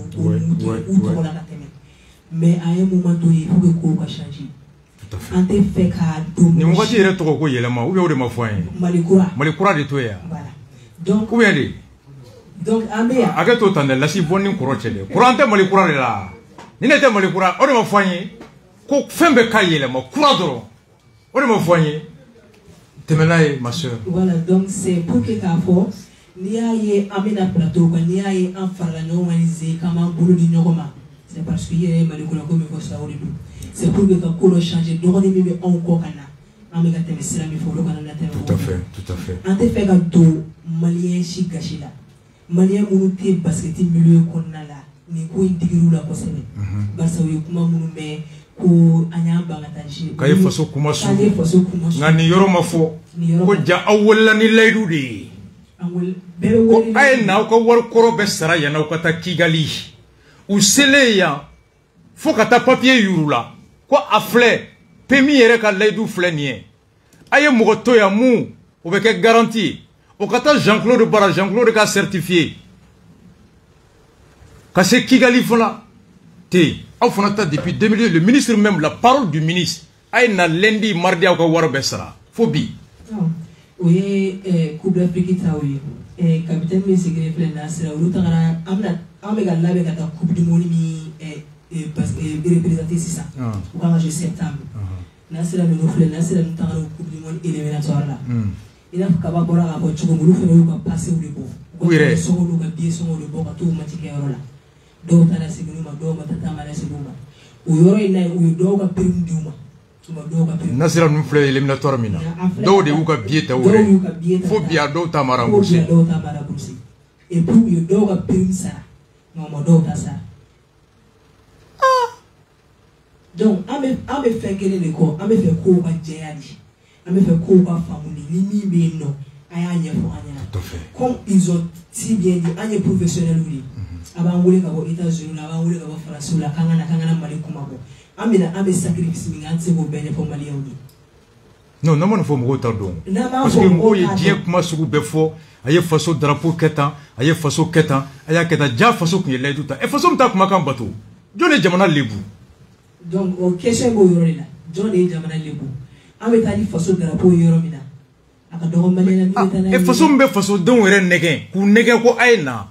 u tɔgɔ la ka tɛmɛ mais a ye moment dɔ ye il faut que kow ka changer an tɛ fɛ ka don nin wagati yɛrɛ tɔgɔ ko yɛlɛma ou bien o de ma fɔ an ye Mali kura de to ye voilà donc ou bien de donc an bɛ yan hakɛ to tan dɛ lasi bɔ ni kɔrɔ cɛ dɛ kura tɛ Mali kura de la ni ne tɛ Mali kura o de ma fɔ an ye ko fɛn bɛ ka yɛlɛma kura dɔrɔn o de ma fɔ an ye tɛmɛ n'a ye ma sœur voilà donc c'est pour que k'a fɔ n'i y'a ye an bɛna plateau kan n'i y'a ye an farala ɲɔgɔn kan ni ze k'an b'an bolo di ɲɔgɔn ma c'est parce que i yɛrɛ ye Mali kura ko min fɔ sisan o de don c'est pour que ka ko dɔ changer dɔgɔnin min bɛ anw kɔ ka na an bɛ ka tɛmɛ sira min fɛ olu kana na tɛmɛ tout à fait an tɛ fɛ ka don maliyɛn si gasi la maliyɛn minnu tɛ basketi milieu kɔnɔna la nin ko in digir'u la kosɛbɛ barisa u ye kuma minnu mɛn ko an y'an ban ka taa zi k'a ye faso kuma su nka nin yɔrɔ ma fɔ ko ja aw wolola ni layidu de ye ko a ye n'aw ka wari kɔrɔ bɛɛ sara yan n'aw ka taa Kigali u selen yan fo ka taa papier yuru la ko a filɛ PMI yɛrɛ ka layidu filɛ nin ye a ye mɔgɔ to yan mun o bɛ kɛ garantie ye o ka taa Jean-Claude bara Jean-Claude ka certifié ka se Kigali fana te aw fana ta depuis 2002 le ministre même la parole du ministre a ye na lundi mardi aw ka wari bɛɛ sara fo bi o ye Coupe d'Afrique taw ye capitaine min sigilen filɛ n'a sera olu tagara an bɛ ka labɛn ka taa Coupe du Monde min représenter sisan u kan ka jouer septembre n'a sera ninnu filɛ n'a sera ninnu tagara o Coupe du Monde éliminatoire la i n'a fɔ kaba bɔra k'a fɔ cogo min olu fɛnɛ y'u ka passew de bɔ u yɛrɛ sɔngɔw n'u ka billet sɔngɔw de bɔ ka t'o match kɛyɔrɔ la dɔw taara segin u ma dɔw ma taa ma segin u ma o yɔrɔ in na u ye dɔw ka prime d'u ma Nasira ninnu filɛ éliminatoire min na dɔw de y'u ka billet ta u yɛrɛ fo bi a dɔw ta ma rembourser et puis u ye dɔw ka prime sara nka u ma dɔw ta sara donc an bɛ fɛn kelen de kɔ an bɛ fɛ kow ka jɛya de an bɛ fɛ kow ka faamu de ni min bɛ yen nɔ a y'a ɲɛfɔ an ɲɛna comme ils ont si bien dit an ye professionnels de a b'an wele ka bɔ États-Unis la a b'an wele ka bɔ France la k'an ka na Mali kuma bɔ an bɛ sacrifice min kɛ an tɛ se k'o bɛɛ ɲɛfɔ maliyɛnw ye. non n'a ma nin fɔ mɔgɔw t'a dɔn parce que mɔgɔw ye diɲɛ kuma sugu bɛɛ fɔ a ye faso drapeau kɛ tan a ye faso kɛ tan a y'a kɛ tan ja faso tun ye layidu ta faso min t'a kumakan bato jɔn ye jamana lebu. donc o question b'o yɔrɔ de la jɔn de ye jamana lebu an bɛ taa ni faso drapeau ye yɔrɔ min na a ka dɔgɔ maliyɛn na min bɛ taa n'a ye. faso min bɛ fasodenw yɛrɛ nɛgɛn k'u nɛgɛn ko a ye na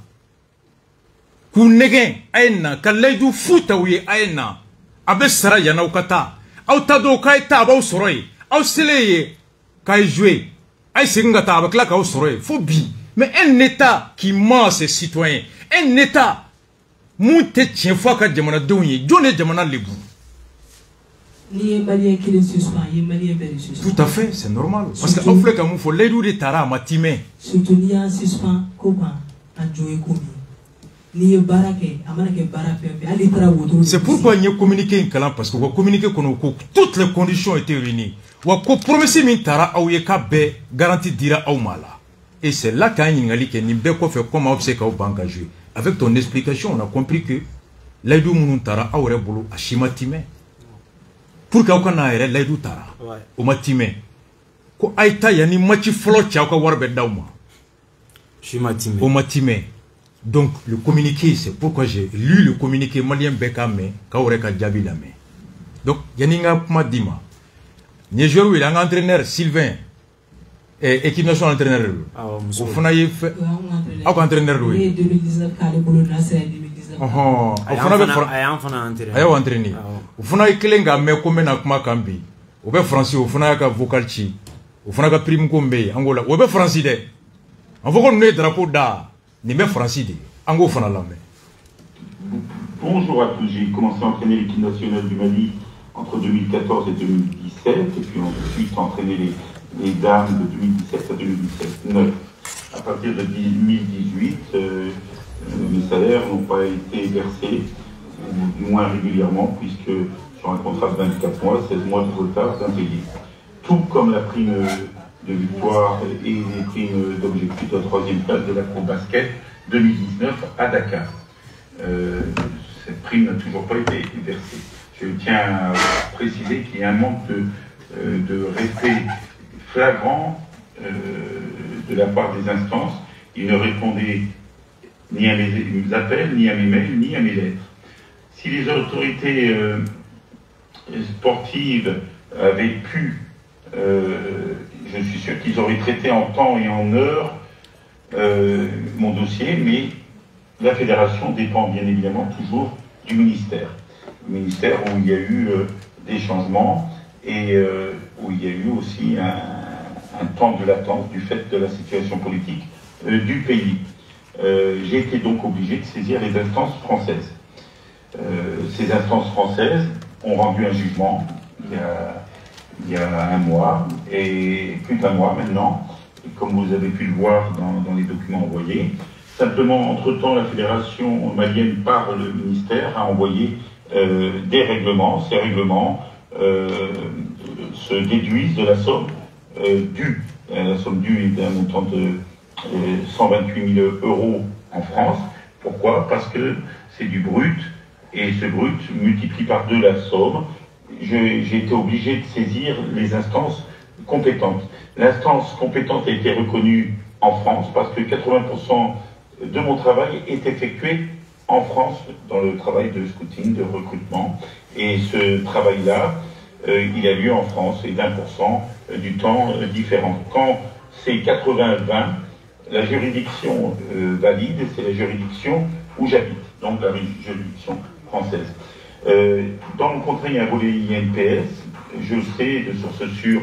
k'u nɛgɛn a ye na ka layidu fu ta u ye a ye na a bɛ sara yan n'aw ka taa aw ta don k'a ye taa a b'aw sɔrɔ yen aw selen ye k'a ye joué a ye segin ka taa a bɛ tila k'aw sɔrɔ yen fo bi mais un état qui ment à ses citoyens un état mun tɛ tiɲɛ fɔ a ka jamanadenw ye jɔn de ye jamana lebu. N'i ye maliyɛn kelen suspend i ye maliyɛn bɛɛ de suspend. tout à fait c'est normal parce que aw filɛ ka mun fɔ layidu de taara a ma timɛ. surtout n'i y'an suspend ko kan a jo ye ko min n'i ye baara kɛ a mana kɛ baara fɛn fɛn hali n'i taara wotoro. c'est pourquoi n ye communiqué in kalan parce que u ka communiqué kɔnɔ ko toutes les conditions étaient réunies wa ko promesse min taara aw ye k'a bɛɛ garantie dira aw ma la et c'est là k'an ɲininkali kɛ nin bɛɛ kɔfɛ comment aw bɛ se k'aw ban ka jouer avec ton explication on a compris que layidu minnu taara aw yɛrɛ bolo a si ma timɛ pour que aw ka n'a yɛrɛ layidu taara o ma timɛ ko a ye taa yan ni match fɔlɔ cɛ aw ka wari bɛ d'aw ma o ma timɛ. Donc le communiqué, c'est pourquoi j'ai lu le communiqué malien Bekame, Kaoreka Djabi Lamé. Donc, Yaninga Kumadima, ni joueur, il y a un entraîneur, Sylvain, et équipe nationale entraîneur. Au fond, il fait. Ah, entraîneur, oui. 2019, 2019. Ah, on a entraîné. o fana ye kelen ka mɛn ko n bɛna kuma kan bi o bɛ faransi o fana y'a ka vocal ci o fana ka prime ko n bɛ yen an k'o la o bɛ faransi dɛ a fɔ ko ninnu ye drapeau da nin bɛ faransi de an k'o fana lamɛn. Bonjour à tous, j'ai commencé à entraîner l'équipe nationale du Mali entre 2014 et 2017 et puis ensuite entraîner les dames de 2017 à 2019. À partir de 2018, mes salaires n'ont pas été versés, ou du moins régulièrement, puisque sur un contrat de 24 mois, 16 mois de retard d'impayés. Tout comme la prime de victoire et les primes d'objectif de la 3e place de l'Afro-Basket 2019 à Dakar. Cette prime n'a toujours pas été versée. Je tiens à préciser qu'il y a un manque de respect flagrant de la part des instances. Ils ne répondaient ni à mes appels, ni à mes mails, ni à mes lettres. Si les autorités sportives avaient pu, je suis sûr qu'ils auraient traité en temps et en heure mon dossier, mais la fédération dépend bien évidemment toujours du ministère. Le ministère où il y a eu des changements et où il y a eu aussi un temps de latence du fait de la situation politique du pays. J'ai été donc obligé de saisir les instances françaises. Ces instances françaises ont rendu un jugement il y a un mois, et plus d'un mois maintenant, et comme vous avez pu le voir dans les documents envoyés. Simplement, entre-temps, la fédération malienne, par le ministère, a envoyé des règlements. Ces règlements se déduisent de la somme due. La somme due est d'un montant de 128 000 € en France. Pourquoi? Parce que c'est du brut, et ce brut multiplie par 2 la somme. J'ai été obligé de saisir les instances compétentes. L'instance compétente a été reconnue en France parce que 80% de mon travail est effectué en France dans le travail de scouting, de recrutement. Et ce travail-là, il a lieu en France et d'1% du temps différent. Quand c'est 80-20, la juridiction valide, c'est la juridiction où j'habite, donc la juridiction française. Dans mon contrat, il y a un volet INPS. Je sais de source sûre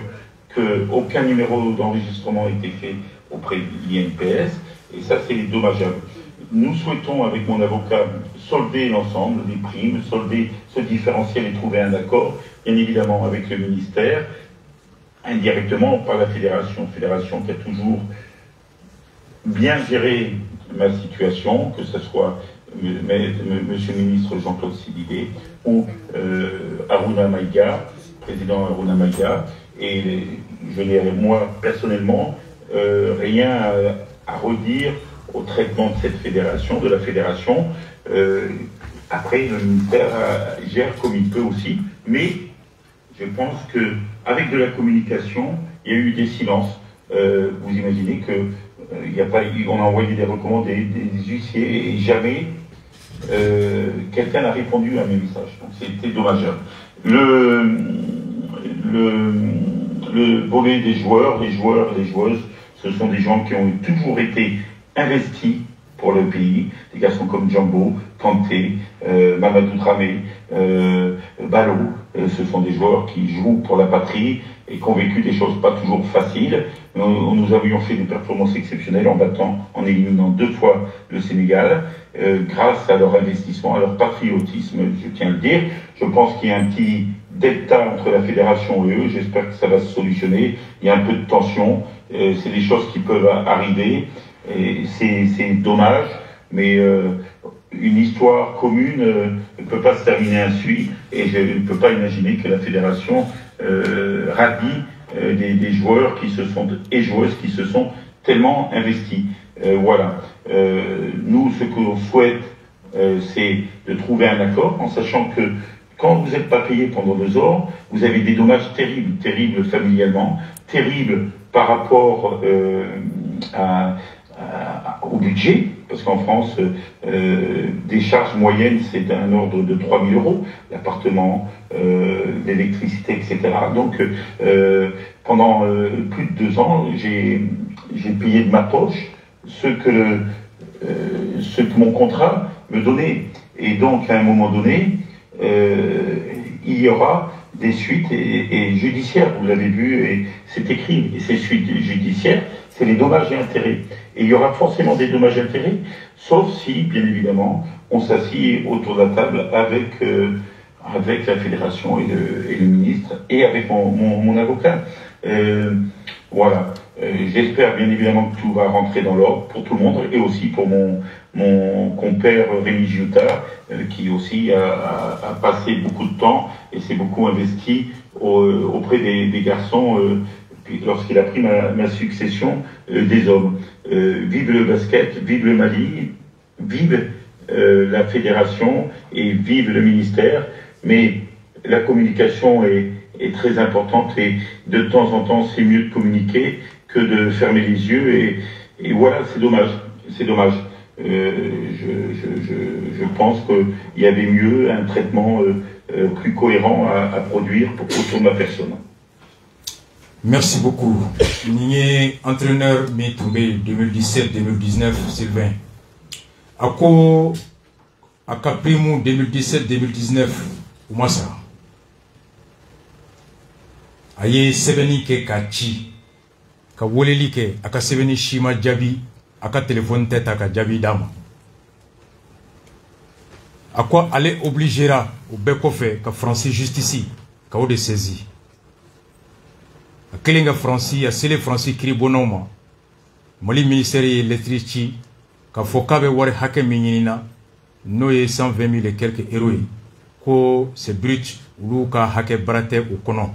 qu'aucun numéro d'enregistrement n'a été fait auprès de l'INPS, et ça c'est dommageable. Nous souhaitons, avec mon avocat, solder l'ensemble des primes, solder ce différentiel et trouver un accord, bien évidemment avec le ministère, indirectement par la fédération qui a toujours bien géré ma situation, que ce soit Monsieur le ministre Jean-Claude Sidibé ou Haruna Maïga, président Haruna Maïga, et je n'ai moi personnellement rien à redire au traitement de cette fédération, de la fédération. Après, le ministère gère comme il peut aussi, mais je pense qu'avec de la communication, il y a eu des silences. Vous imaginez que on a envoyé des recommandes des huissiers et jamais quelqu'un n'a répondu à mes messages. Donc c'était dommageable. Le volet des joueurs, les joueuses, ce sont des gens qui ont toujours été investis pour le pays. Des garçons comme Djambo, Kanté, Mamadou Dramé, Ballot, ce sont des joueurs qui jouent pour la patrie et qui ont vécu des choses pas toujours faciles. Nous avions fait des performances exceptionnelles en éliminant 2 fois le Sénégal, grâce à leur investissement, à leur patriotisme, je tiens à le dire. Je pense qu'il y a un petit delta entre la fédération et eux, j'espère que ça va se solutionner. Il y a un peu de tension, c'est des choses qui peuvent arriver, et c'est dommage, mais une histoire commune ne peut pas se terminer ainsi, et je ne peux pas imaginer que la fédération radie des joueurs et joueuses qui se sont tellement investis. Voilà. Nous, ce qu'on souhaite, c'est de trouver un accord, en sachant que quand vous n'êtes pas payé pendant 2 ans, vous avez des dommages terribles familialement, terribles par rapport au budget, parce qu'en France, des charges moyennes, c'est d'un ordre de 3 000 €, l'appartement, l'électricité, etc. Donc, pendant plus de 2 ans, j'ai payé de ma poche ce que mon contrat me donnait. Et donc, à un moment donné, il y aura des suites et judiciaires, vous l'avez vu, et c'est écrit, et ces suites judiciaires, c'est les dommages et intérêts. Et il y aura forcément des dommages et intérêts, sauf si, bien évidemment, on s'assied autour de la table avec la fédération et le ministre, et avec mon avocat. Voilà. J'espère bien évidemment que tout va rentrer dans l'ordre pour tout le monde, et aussi pour mon compère Rémi Giuta, qui aussi a passé beaucoup de temps et s'est beaucoup investi auprès des garçons lorsqu'il a pris ma succession des hommes. Vive le basket, vive le Mali, vive la fédération et vive le ministère, mais la communication est très importante, et de temps en temps c'est mieux de communiquer que de fermer les yeux, et voilà, c'est dommage, c'est dommage. Je pense qu'il y avait mieux un traitement plus cohérent à produire autour de ma personne. Merci beaucoup. Nié entraîneur Métoubé 2017-2019 Sylvain. Ako Akaprimu 2017-2019 Oumassa. Aye sebeni ke kachi ka woleli ke aka sebeni shima jabi aka téléphone tête aka jabi dama. Akwa ale obligera au bekofe ka Francis justice ka o de saisi. Kelinga Francis a sele Francis kribonoma Mali ministère électrici ka fokabe wari hake minina no ye 120 000 et quelques euros ko c'est brut ulu ka hake barate au kono.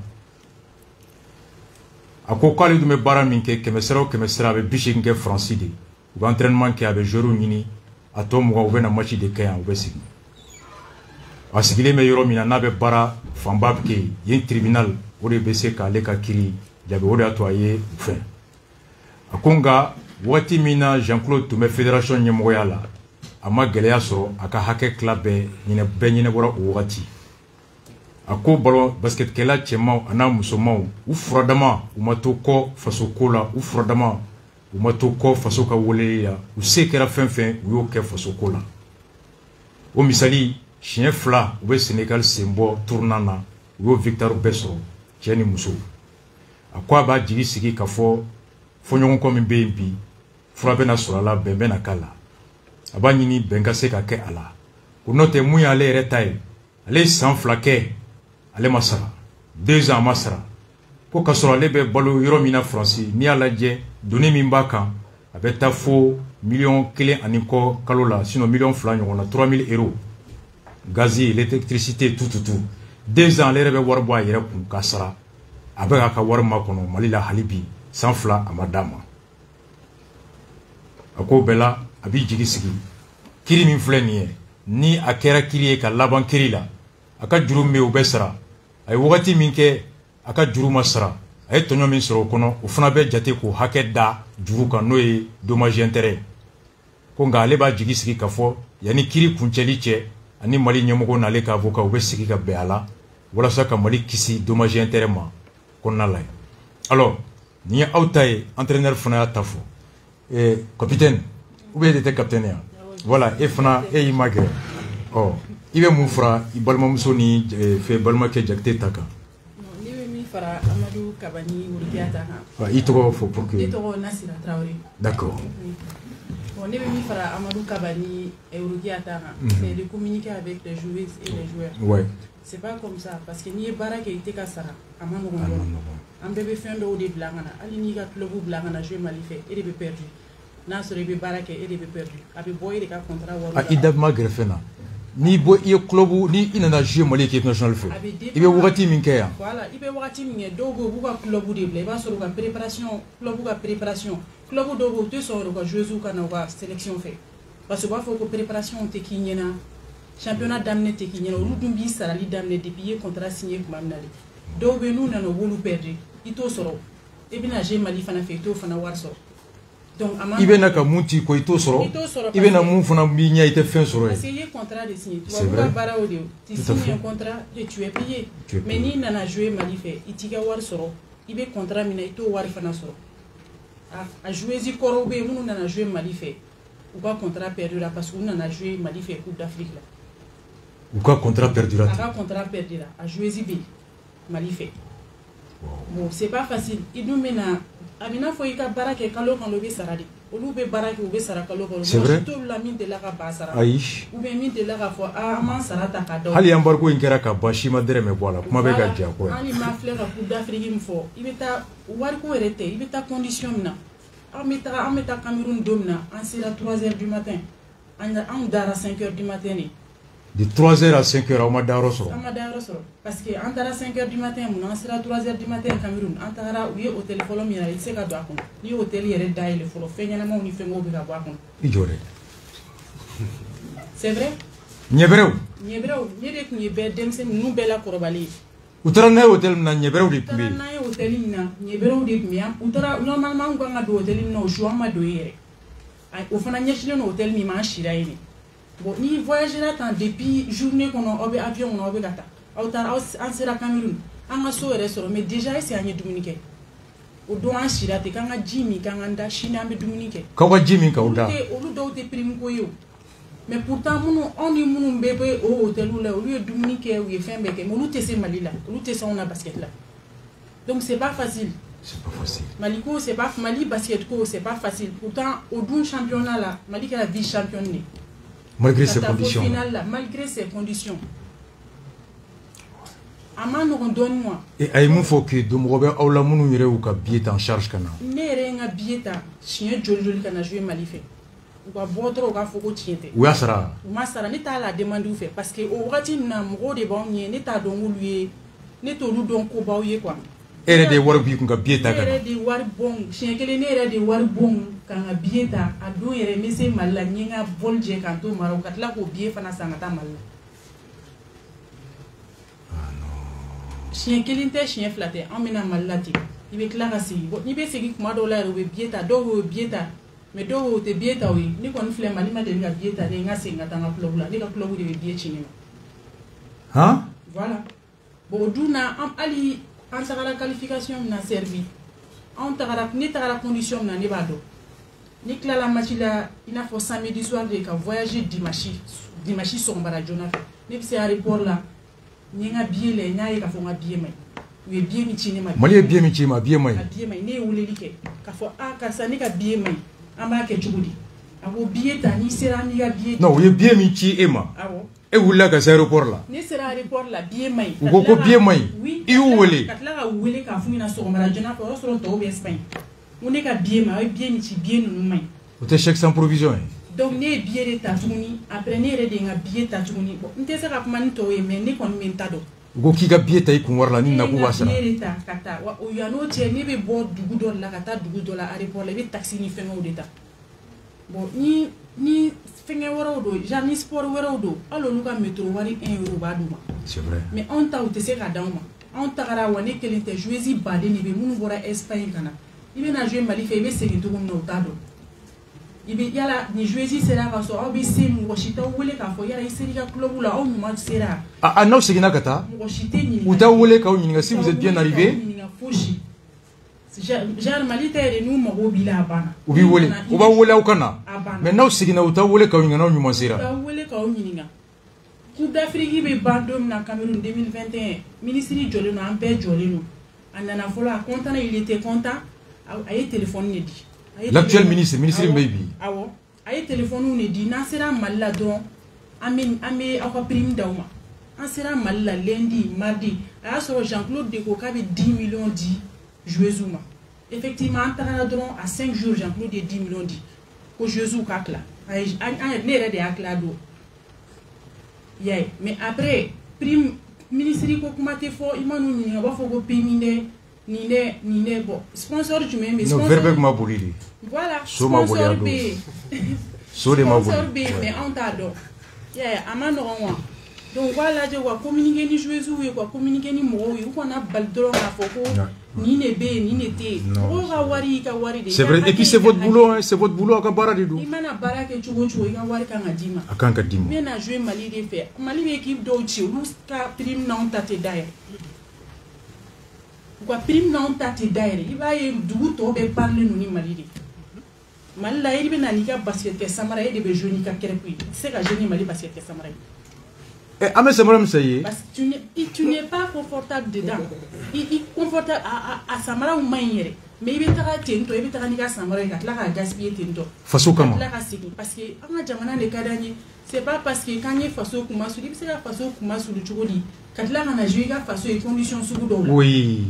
Ako kali dume bara minke kemesera abe bishin ke Francis de ou entraînement ke abe joru nini atom wa ubena match de kaya ubesi asigile me yoro mina nabe bara fambab ke yen tribunal ore bese ka le ka kiri jabe ore atoye fin akonga wati mina Jean-Claude Toumé fédération nyemoya la ama geleya soro aka hake club be nyine bora wati ako balo basket kela chema ana musomao u fradama u matoko fasokola u fradama u matoko fasoka woleya u sekera fenfen u yo ke fasokola o misali chien fla u be Sénégal sembo tournana u yo Victor Besso cheni muso akwa ba jigi sigi kafo fonyon ko min be mbi furabe na solala bembe na kala abanyini benga se ka ke ala ko note muya ale retail ale sans flaquer ale masara 2 ans masara ko kasoro ale be balo yoro mina Francis ni alaje doni min baka abeta fo million kelen aniko kalola sino million flanyo on a 3000 euros gazi l'électricité tout 2 ans ale rebe warbo ayere kun kasara abega ka warma kono malila halibi sans fla amadama ako bela abi jigi sigi kiri min fleni ni akera kiri ka laban kiri la aka juru me ubesra ay wagati minke aka juru masra ay tonyo min soro kono o fana be jate ko hakeda juru kan no e dommage intérêt ko ngale ba jigi sigi kafo yani kiri kuncheli che ani mali nyemogo na le ka avocat ube sigi ka be ala wala saka mali kisi dommage intérêt ma konna lay alors ni autaye entraîneur fana tafo et capitaine ube était capitaine voilà et fana e imagre oh ibe mufra ibalma musoni fe balma ke jakte taka ni be mi fara Amadou Kabani Urgiata ha wa itoro fo pour que itoro Nasira Traoré d'accord bon ni be mi fara Amadou Kabani Urgiata ha c'est de communiquer avec les joueuses et les joueurs ouais c'est pas comme ça parce que ni baraka ite ka sara amano on bébé fin de odi blangana ali ni ga club blangana jouer Mali fait et de perdu na sore be baraka et de perdu abi boy de ka contrat wa a idab magrefena ni bo iyo club ni inana jouer Mali équipe nationale fait ibe wati minke ya voilà ibe wati minke dogo buka club de blé ba soro ka préparation club dogo te soro ka jouer ka na wa sélection fait parce que ba faut que préparation te kinyena championnat d'amener te kinyena ou dumbi sara li d'amener depuis contrat signé pour m'amener dogo nous na no wolu perdu ito soro e bina je Mali fana fait to fana war soro donc ibe na ka munti ko ito soro ibe na mun fana bi nya ite fin soro c'est un contrat de signé tu vas bara audio tu signes un contrat et tu es payé mais ni na jouer Mali fait itiga war soro ibe contrat mina ito war fana soro a jouer zi korobe mun na jouer Mali fait ou pas contrat perdu là parce que on a joué Mali fait Coupe d'Afrique là Ou quoi contrat perdura? Contrat perdura. A joué Zibi. Mali fait. Bon, c'est pas facile. Il nous mène à. Amina faut y ka barake kalo kan lobe saradi. Olu be barake ou be sarakalo ko. C'est vrai. Tout la mine de la ka basara. Aïe. Ou bien mine de la ka fo man sarata ka do. Hali embargo inkera ka bashi madere me bola. Kuma be ga dia ko. Ani ma fleur ka coupe d'Afrique mfo. Ibeta war ko erete, ibeta condition na. Ameta Cameroun domna, on sera à 3h du matin. On dara à 5h du matin. De 3h à 5h, on m'a d'arrosro. Parce que on dara à 5h du matin, on sera à 3h du matin Cameroun. On dara où est hôtel follow mira, il sait qu'à doit qu'on. Ni hôtel y est d'ailleurs le follow. Fait n'yama on y fait mobile à boire qu'on. C'est vrai? Nyebreu. Nyebreu, nyerek nyebe demse nous bella korobali. Utara na hôtel na nyebreu de kumbi. Utara na hôtel na nyebreu de kumbi. Utara normalement on va do hôtel na jour ma do yere. Au fond on nyechile no hôtel mi man shira yene. Bon, ni voyager là tant depuis journée qu'on a obe avion on a obe gata. Autant en sera Cameroun. On a so restaurant mais déjà c'est à Dominique. O do an shira te kanga Jimmy kanga nda Chine ambe Dominique. Ka wa Jimmy ka uda. O lu do te prime ko yo. Mais pourtant on est mon bébé au hôtel là au lieu de Dominique où il fait mais on te c'est Mali là. On te c'est on a basket là. Donc c'est pas facile. C'est pas facile. Maliko c'est pas Mali basket ko c'est pas facile. Pourtant au don championnat là, Mali qui a la vie championne. Malgré ces conditions. Malgré ces conditions. Amano on donne moi. Et aïmou faut que Dom Robert Aula Mounou yere ou ka billet en charge kana. Nere nga billet chien joli kana jouer Mali fait. Ou ka botre ou ka foko tiente. Ou asara. Ou masara ni ta la demande ou fait parce que au rati na mro de bon ni ta don lui ni to lu don ko ba ou quoi. Ere de war bi ku ka billet ta kana. Ere de war bon chien kele ne ere de war bon kana billet ta ado ere mese mala nyinga volje kanto maro katla ko billet fana sangata mala. Chien kelinte chien flatte amena malati ibe klara si bo ni be segi kuma do la re bieta do bieta mais do te bieta oui ni kon fle mali ma de nga bieta de nga senga tanga club la ni ka club de bieta chini hein voilà bo duna am ali en tagara qualification na servi en tagara ni tagara condition na ni bado ni klara match la ina fo samedi soir de ka voyager dimanche sombara jona ni bi se aéroport la ni nga billet le nya ka fo nga billet mai we billet mi chini mai mali billet mi chima billet mai ne wuleli ke ka fo ka sa ni ka billet mai amba ke chugudi ako billet ta ni sera ni ga billet non we billet mi chi ema awo e wulla ka aéroport la ni sera aéroport la billet mai ko billet mai i wule katla ka wule ka fu na so mara jona ko so to be Espagne on ka billet mai billet mi chi billet nu mai o te chèque sans provision donc ne billet de tatuni après ne re de nga billet tatuni bon ntese ka kuma ni to e mais ne kon min tado go ki ga billet tay ku warla ni na ku wasara billet ta kata wa o yano tie ne be bo dugu do la kata dugu do la aéroport le be taxi ni fengo de ta bon ni fengo woro do ja ni sport woro do alo lu ka metro wari 1 euro ba duma c'est vrai mais on ta utese ka dauma on ta gara wane kelinte jouezi bade ni be munu bora Espagne kana ibe na jouer Mali fe be segin to no tado ibe yala ni jouezi sera ka so obi sim washita wule ka fo yala iseri ka club la o ma sera ah non c'est kinakata washite ni ou ta wule ka ni si vous êtes bien arrivé genre Mali tere nu mo bila bana ubi wule uba wule au kana mais non c'est kina uta wule ka ni na nyuma sera ta wule ka ni nga Coupe d'Afrique be bandom na Cameroun 2021 ministre joleno ampe joleno anana fola content il était content ay téléphone ne dit l'actuel ministre Mbaby awo ay téléphone ne dit na sera malla don ame aka prime dauma an sera malla lundi mardi a soro Jean-Claude Deco ka be 10 millions di jouezuma effectivement en tara don à 5 jours Jean-Claude de 10 millions di ko jouezu ka kla ay ne re de akla do yeah mais après prime ministre ko kuma te fo imanu ni ba fo go payment ni ne bon sponsor du même sponsor non verbe ma bolidi voilà so ma bolidi so de ma bolidi mais on t'a do yeah amano on donc voilà je vois communiquer ni jouer ou quoi communiquer ni mo ou qu'on a baldron à foko ni ne be ni ne te o ga wari ka wari de c'est vrai et puis c'est votre boulot hein, c'est votre boulot ka bara de do imana bara ke chugo ka wari ka ngadima akanka dimo mais na jouer Mali de faire Mali équipe do chi ou ka prime non tate d'ailleurs quoi prime non tati daire iba ye dugu to be parler no ni Mali de Mali la iribe na ni ka basket ke samara e de be joni ka kerepu c'est ka joni Mali basket ke samara Parce que tu n'es pas confortable dedans. Il confortable à Samara ou Maïre. Mais il est à Tinto, il est à Nika Samara, il est à gaspiller Tinto. Faso comment? Parce que en Jamana de Kadani, c'est pas parce que quand il est Faso Kumasu, c'est la Faso Kumasu de Chugodi. Quand là, on a joué la Faso et conditions sous l'eau. Oui.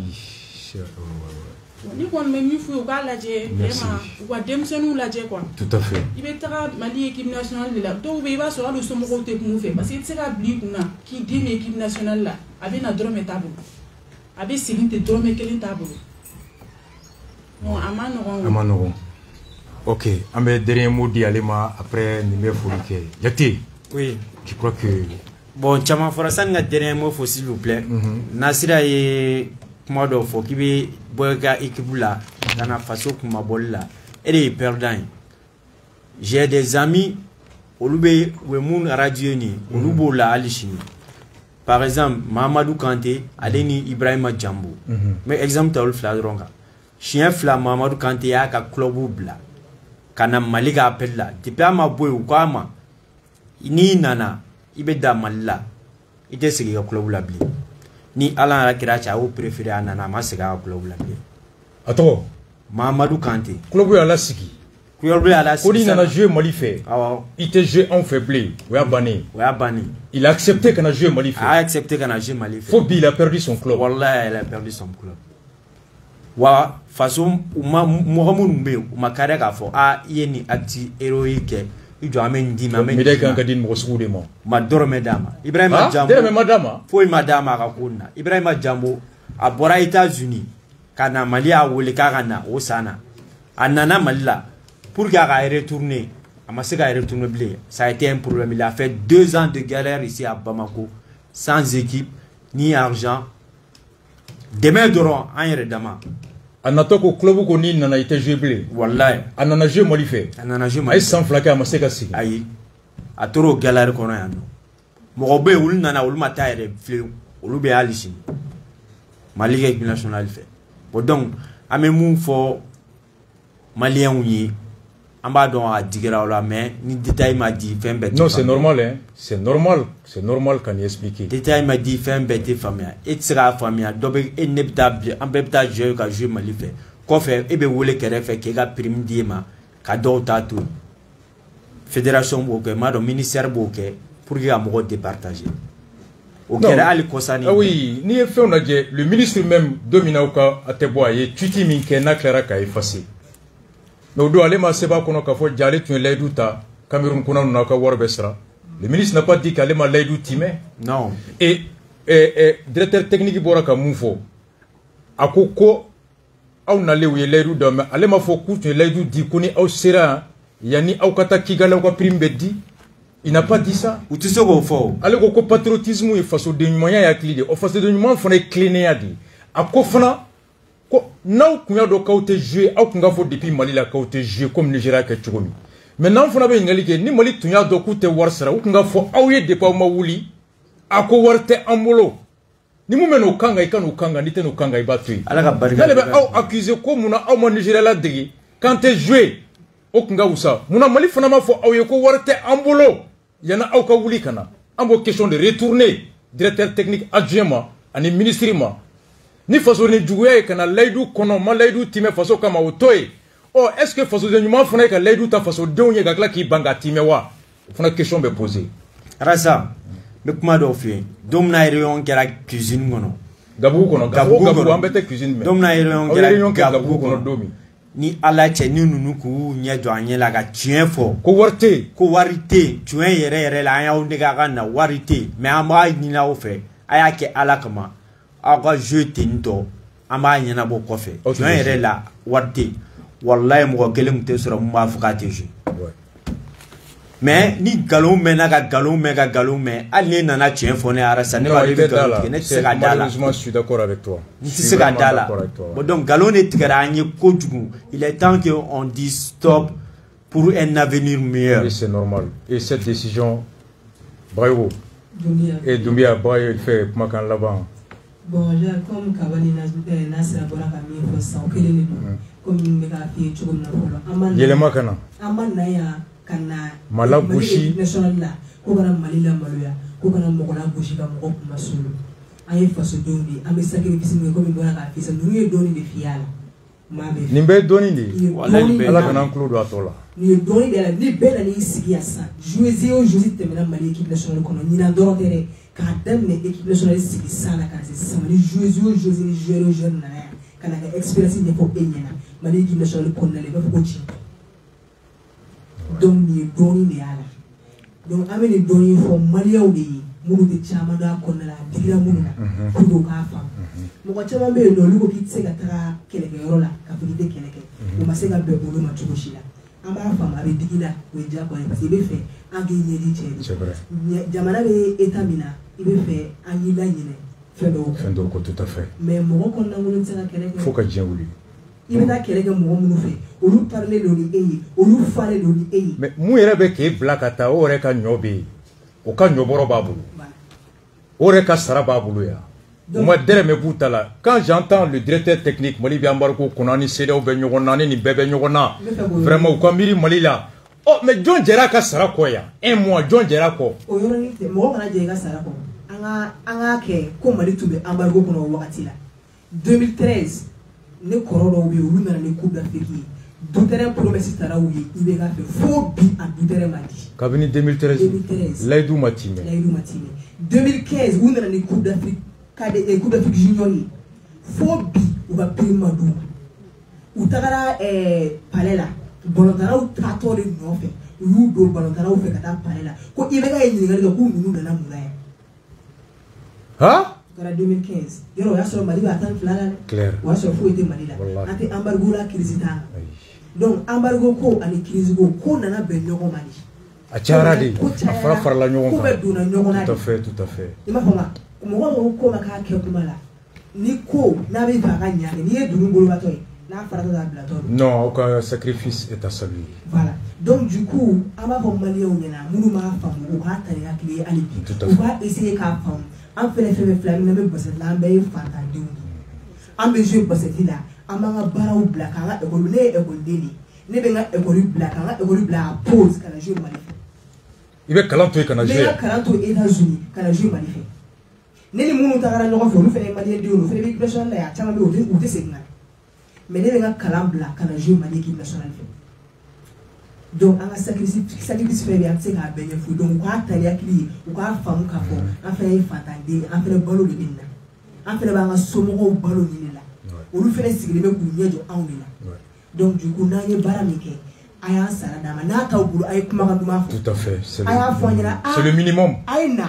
Ni kon même il faut pas la dire vraiment ou démissionner la dire quoi. Tout à fait. Il est très Mali équipe nationale là. Donc il va sur le sommet côté pour nous faire parce que c'est la blique qui dit l'équipe nationale là avec na drôme table. Avec seguinte drôme quel table. Non amano. OK, on va dernier mot dit Alema après numéro fourniqué. Yati. Oui, je crois que bon chama forasan nga dernier mot faut s'il vous plaît. Nasira est moi do fo ki be boyga équipe là dans la façon kuma bol là et est perdant. J'ai des amis olube we mun radio ni olubo la alishini. Par exemple Mamadou Kanté aleni Ibrahima Djambo. Mais exemple tawul fladronga. Chien fla Mamadou Kanté ya ka club bla. Kana Malika appel là. Depuis ma boy ou quoi ma ni nana ibe da malla. Ite sigi ka club la bli. Ni Alain Rakiracha ou préféré à Nana Masega au club là. Attends, Mamadou Kanté. Club à la Siki. Club à la Siki. Quand il a joué Mali fait, il était joué en faiblé. Oui, à Bani. Oui, à Bani. Il a accepté qu'on a joué Mali fait. Il a accepté qu'on a joué Mali fait. Fobi, il a perdu son club. Wallah, il a perdu son club. Wa façon Mohamed Mbe ou ma carrière a fait ah yeni acti héroïque. Il doit amener dit ma mais dès qu'on a dit mo madoro medama Ibrahima Djambo dès madama foi madama akuna Ibrahima Djambo a bora États-Unis kana Mali a wole kana osana anana Malila pour qu'il retourner Amaseka retourner blé ça a été un problème. Il a fait 2 ans de galère ici à Bamako sans équipe ni argent demain dorant en redama Anatoko club ko ni nana été joué blé. Wallahi. Anana joué Mali fait. Anana joué Mali. Ay sans flaquer Amaseka si. Ayi. Atoro galère kono yano. Mogobe ul nana ul mata ere fleu. Ulu be alishi. Mali équipe nationale fait. Bon donc amemu fo malien yi amba don a digira wala mais ni détail m'a dit fin bête. Non, c'est normal hein. C'est normal quand il explique. Détail m'a dit fin bête famille. Et sera famille dobe inébitable en bêta jeu ka jouer Mali fait. Ko fait e be wole kere fait ke ga prime diema ka do tatu. Fédération boke ma do ministère boke pour que amogo départager. Au kere ali kosani. Ah oui, ni fait on a dit le ministre même Dominauka Ateboye tuti minke na clara ka effacer. Mais au aller ma seba kono ka fo jale tu leidou ta Cameroun kono na ka war besra. Le ministre n'a pas dit qu'elle ma leidou timé. Non. Et directeur technique bora ka mufo. Akoko au na le wi leidou do mais ale ma fo ku tu leidou di koni au sera yani au kata kigala ko prime beddi. Il n'a pas dit ça. Ou tu sais quoi fo. Ale ko patriotisme e façon de moyen ya clide. O façon de moyen fona cleaner ya di. Akofana ko naw kunya do kawte jouer aw kunga fo depuis Mali la kawte jouer comme Nigeria ka chugomi maintenant fona be ngali ke ni Mali tunya do ku te warsara kunga fo awye de pa ma wuli ako warte amolo ni mu meno kanga ikanu kanga ni te no kanga ibatui ala ka barika le be aw accuser ko muna aw ma Nigeria la digi quand te jouer o kunga usa muna Mali fona ma fo awye ko warte amolo yana aw ka wuli kana ambo question de retourner directeur technique adjoint ani ministre ma ni façon ni djouye kana leidou kono ma leidou time façon kama otoy oh est-ce que façon de nyuma fona ka leidou ta façon de onye gakla ki banga time wa fona question be poser rasa me kuma do fi domna réunion kera cuisine ngono gabu kono gabu ambete cuisine me domna réunion kera gabu kono domi ni ala che ni nunu ku nya do anye la ga tien fo ko warite tuen yere la anya unde ga na warite me ama ni la ofe aya ke ala kama aga jeté ndo ama nyana bo kofe tu yere la warté wallahi mo gelem te sura mo afukate je mais ni galon mena ga galon mega galon mais ali nana tien fone arasa ne ba le galon ne tsega dala je suis d'accord avec toi ni tsega dala bon donc galon est tigaragne ko djugu il est temps que on dise stop pour un avenir meilleur et c'est normal et cette décision Brayo et Doumbia Brayo il fait makan là-bas. Bon, comme Kabali Nasra Boraka mi fo sa okele comme me ka fi chugum na folo amana yele makana amana ya kana malabushi national la ko gara malila maluya ko kana mɔgɔ la gosi ka mɔgɔ kuma solo an ye fasodenw de an bɛ sacrifice min kɛ komi bɔra k'a fisa ninnu ye dɔɔnin de fiyɛ a la maa bɛ nin bɛɛ ye dɔɔnin de ye ala kana an tulo don a tɔ la nin ye dɔɔnin de ye ni bɛɛ nana i sigi yan sisan joueuses o joueuses tɛmɛna Mali équipe nationale kɔnɔ ɲinan dɔrɔn tɛ dɛ k'a daminɛ équipe nationale sigi san na ka se sisan ni joueuses o joueuses ni joueurs o joueurs nana yan ka na ka expérience ɲɛfɔ e ɲɛna Mali équipe nationale kɔnɔna la i b'a fɔ ko tiɲɛ donc nin ye dɔɔnin de y'a la donc an bɛ nin dɔɔnin fɔ maliyɛnw de ye minnu tɛ caman dɔn a kɔnɔna la a digira minnu na pour que u k'a faamu mɔgɔ caman bɛ yen nɔ olu ko k'i tɛ se ka taga kɛlɛkɛyɔrɔ la k'a fɔ k'i tɛ kɛlɛ kɛ o ma se ka bɛn olu ma cogo si la an b'a faamu a bɛ digi la o ye diyagoya ye parce que i bɛ fɛ an k'i ɲɛdi cɛ de jamana bɛ état min na i bɛ fɛ an k'i laɲinɛ fɛn dɔw ko tout à fait mais mɔgɔ kɔnɔlankolon tɛ se ka kɛlɛ kɛ fo ka diɲɛ wuli i bɛ taa kɛlɛ kɛ mɔgɔ minnu fɛ olu parilen don ni e ye olu falen don ni e ye mais mun yɛrɛ bɛ k'e bila ka taa o yɛrɛ ka ɲɔ bɛ yen o ka ɲɔbɔrɔ b'a bolo o yɛrɛ ka sara b'a bolo yan u ma dɛrɛmɛ b'u ta la quand j'entends le directeur technique Mali bɛ embargo kɔnɔ ni CEDEAO bɛ ɲɔgɔn na ni nin bɛɛ bɛ ɲɔgɔn na vraiment u ka miiri Mali la mais jɔn jɛra a ka sara kɔ yan un mois jɔn jɛra kɔ o yɔrɔnin tɛ mɔgɔ kana jɛ i ka sara kɔ an ka kɛ ko Mali tun bɛ embargo kɔnɔ o wagati la 2013 ne kɔrɔ dɔw bɛ yen olu nana ni coupe d'Afrique ye Duterte promesse taara u ye i bɛ ka fɛ fo bi a Duterte ma di kabini 2013 Layidu ma timɛ 2015 u nana ni coupe d'Afrique junior ye fo bi u ka prix ma d'u ma u tagara palais la ballontannaw taatɔ de nɔfɛ u y'u don ballontannaw fɛ ka taa palais la ko i bɛ ka ye ɲininkali kɛ k'u ninnu nana mun na yan kɛra 2015 yɔrɔ o y'a sɔrɔ Mali bɛ a tan fila la dɛ o y'a sɔrɔ foyi tɛ Mali la an tɛ embargo la crise t'a la donc embargo ko ani crise ko nana bɛn ɲɔgɔn ma de a cayara de a farala ɲɔgɔn kan ko bɛɛ donna ɲɔgɔn na de tout à fait i m'a fɔ ma mɔgɔ ko ma k'a kɛ kuma la ni ko n'a bɛ fɛ a ka ɲa kɛ n'i ye dunun bolobatɔ ye n'a faratɔ k'a bilatɔ don non aw ka sacrifice est à saluer voilà donc du coup an b'a fɔ maliyɛnw ɲɛna minnu m'a faamu u k'a ta ni hakili ye hali bi u k'a essayer k'a faamu an fɛnɛ fɛn fɛn filɛ min na an bɛ basɛti la an bɛɛ ye fatandenw de an bɛ jouer basɛti la an b'an ka baaraw bila k'an ka ekɔli ne ye ekɔliden de ne bɛ n ka ekɔli bila k'an ka ekɔli bila à pause ka na jouer Mali fɛ i bɛ kalan to yen ka na jouer ne ka kalan to États-Unis ka na jouer Mali fɛ ne ni minnu tagara ɲɔgɔn fɛ olu fɛnɛ ye maliyɛn denw olu fɛnɛ bɛ équipe nationale la yan caman bɛ yen u tɛ segin ka na mais ne bɛ n ka kalan bila ka na jouer Mali équipe nationale fɛ donc an ka sacrifice fɛn bɛ an tɛ se k'a bɛɛ ɲɛfɔ donc u k'a ta ni hakili ye u k'a faamu k'a fɔ an fɛnɛ ye fatanden ye an fɛnɛ balo de bɛ nin na an fɛnɛ b'an ka somɔgɔw balo nin de la olu fɛnɛ sigilen bɛ k'u ɲɛ jɔ anw de la donc du coup n'an ye baara min kɛ a y'an sara d'a ma n'a t'aw bolo a ye kumakan duman fɔ tout à fait a y'a fɔ an ɲɛna c'est le minimum a ye na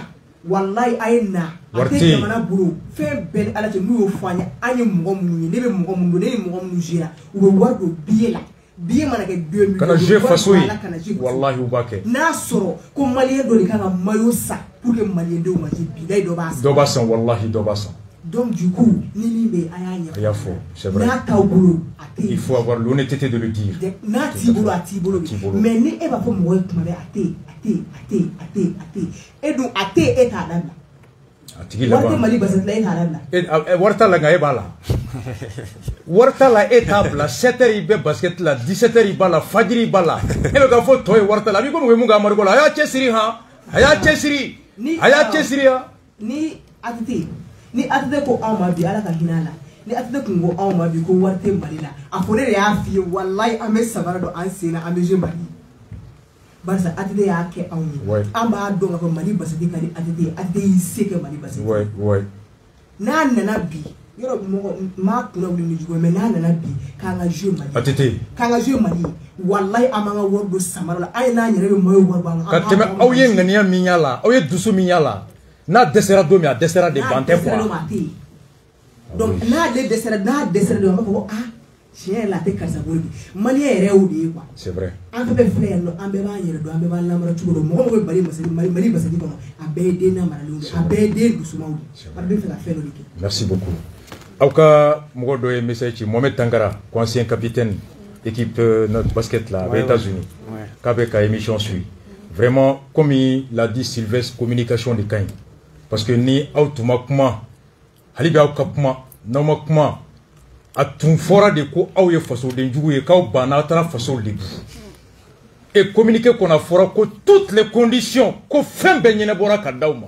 wallahi a ye na a tɛ jamana bolo fɛn bɛɛ ni ala cɛ n'u y'o fɔ an ye an ye mɔgɔ minnu ye ne bɛ mɔgɔ minnu don ne ye mɔgɔ minnu jouer u bɛ wari don billet la billet mana kɛ 2 millions kana jouer faso ye wallahi u b'a kɛ n'a sɔrɔ ko maliyɛn dɔ de kan ka maillot san pour que maliyɛndenw ma se bilayi dɔ b'a san wallahi dɔ b'a san donc du coup ni min bɛ a y'a ɲɛfɔ a y'a fɔ c'est vrai n'a t'aw bolo a tɛ il faut avoir l'honnêteté de le dire n'a t'i bolo a t'i bolo mais ni e b'a fɔ mɔgɔ ye tuma bɛɛ a tɛ e dun a tɛ e t'a dabila a tigi laban wari tɛ Mali basɛti la e t'a dabila wari t'a la nka e b'a la wari t'a la e t'a bila 7h i bɛ basket la 17h i b'a la fajiri i b'a la e bɛ k'a fɔ tɔ ye wari t'a la a b'i komi u ye mun kɛ Amadu ko la a y'a cɛsiri han a y'a cɛsiri han ni ATT ko anw ma bi ala ka hinɛ a la ni ATT kun ko anw ma bi ko wari tɛ Mali la a fɔ ne de y'a f'i ye wallahi an bɛ sabara don an sen na an bɛ jouer Mali barisa ATT y'a kɛ anw ye an b'a dɔn k'a fɔ Mali basɛti ka di ATT ye ATT y'i se kɛ Mali basɛti n'a nana bi yɔrɔ mɔgɔ maa kunna wuli ni jugu mais n'a nana bi k'an ka jouer Mali k'an ka jouer Mali wallahi an b'an ka wari don samara la an ye n'an yɛrɛ bɛ maillot wari b'an ka tɛmɛ aw ye ŋaniya min y'a la aw ye dusu min y'a la n'a dɛsɛra don min a dɛsɛra de ban tɛ quoi donc n'ale dɛsɛra n'a dɛsɛra de an b'a fɔ ko ah tiɲɛ yɛrɛ la a tɛ karisa bolo bi maliyɛn yɛrɛ y'o de ye quoi c'est vrai an bɛɛ bɛ filɛ yan nɔ an bɛɛ b'an yɛrɛ dɔn an bɛɛ b'an lamara cogo dɔn mɔgɔ mɔgɔ bɛ Mali basɛti kɔnɔ a bɛɛ ye den namaralenw de a bɛɛ ye den dusumanw de a bɛ fɛ ka fɛn dɔ de kɛ merci beaucoup aw ka mɔgɔ dɔ ye message ci Mohamed Tangara ancien capitaine équipe notre basket là aux États-Unis k'a bɛ ka émission suit vraiment comme il l'a dit Sylvestre communication de ka ɲi parce que ni aw tun ma kuma hali bi aw ka kuma n'aw ma kuma a tun fɔra de ko aw ye fasoden jugu ye k'aw banna aw taara faso lebu et communiqué kɔnɔ a fɔra ko toutes les conditions ko fɛn bɛɛ ɲɛnabɔra ka d'aw ma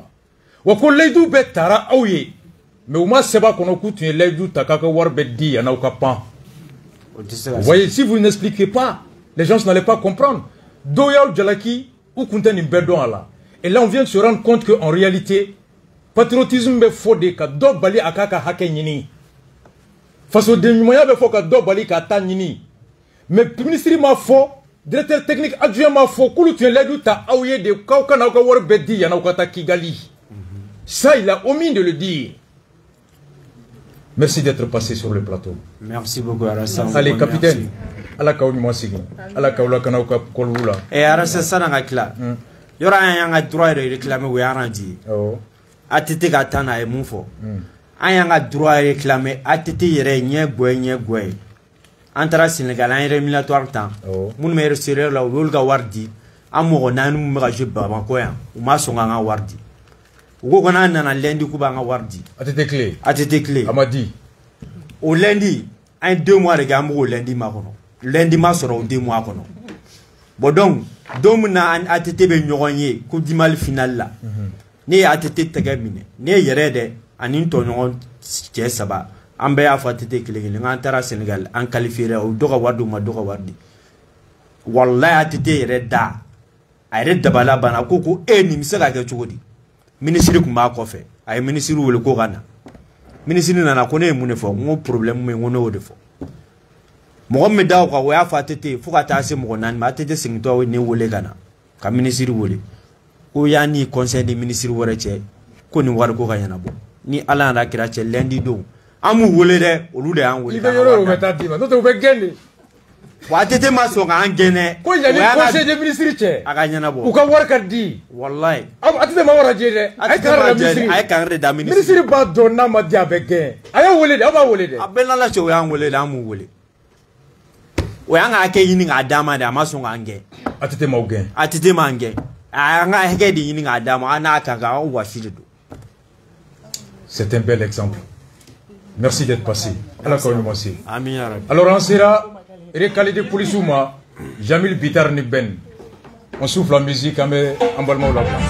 wa ko layidu bɛɛ taara aw ye mais u ma sɛbɛn kɔnɔ k'u tun ye layidu ta k'a ka wari bɛɛ di yan n'aw ka pan. Vous voyez, si vous n'expliquez pas, les gens n'allaient pas comprendre. Doyaw Jalaki ou Kunta Nimbedon ala. Et là, on vient de se rendre compte qu'en réalité, patriotisme est faux de ka do bali akaka hake nini. Face au dénouement, il faut que do bali kata nini. Mais le ministre m'a faux, directeur technique adjoint m'a faux, koulou tu l'aidu ta aouye de kauka na war bedi yana ukata Kigali. Ça, il a omis de le dire. Merci d'être passé sur le plateau. Merci beaucoup, Arassa. Allez, capitaine. Allah kaouni moi sigi. Allah kaoula kanauka kolula. Et Arassa sana kila. Yora yanga droit de réclamer ou yarandi. Oh. Atete katana e mufo. Ayanga droit de réclamer atete yere nye gwe. Antara Sénégal un rémunératoire temps. Oh. Mun me retirer la wolga wardi. Amogo nanu mega jeba makoya. Uma songa nga wardi. Ugo kona nana lendi kuba nga wardi. Atete clé. Atete clé. Amadi. Au lundi, 2 mois de gamme au lundi makono. Lundi ma sera 2 mois kono. Bon donc, domina an atete be nyoronye ko dimal final la. Ne atete tagamine. Ne yerede anin to nyon ke saba. Ambe afa atete clé ngantara Sénégal en qualifier au doga wardu ma doga wardi. Wallahi atete yereda. Ayre dabala bana koko ni misala ke chogodi. Ministre kuma ko fe ay ministre wole ko gana ministre nana ko ne mun fo ngo problème me ngono de fo mo me daw ko ya fa tete fu ka ta se mo nan ma tete sing to ne wole gana ka ministre wole ko ya ni conseil des ministres wore che ko ni war ko gana bo ni ala na kira che lendi do amu wole de olu de an wole il veut yoro meta dima to be gende wa tete ma so ga ngene ko ya ni conseil des ministres che aga nyana bo u ka war ka di wallahi atete ma wara jede ay kan re da ministre ba donna ma dia be gen ay wole de aba wole de abena la cho ya wole da amu wole o ya nga ke yini nga dama da ma so nga nge atete ma gen atete ma nge nga hege di yini nga dama ana ka ga wa fili do. C'est un bel exemple. Merci d'être passé. Allah ka moi aussi. Amin ya rabbi. Alors on sera recalé de police ou moi Jamil Bitar ni Ben. On souffle la musique en balmant la place.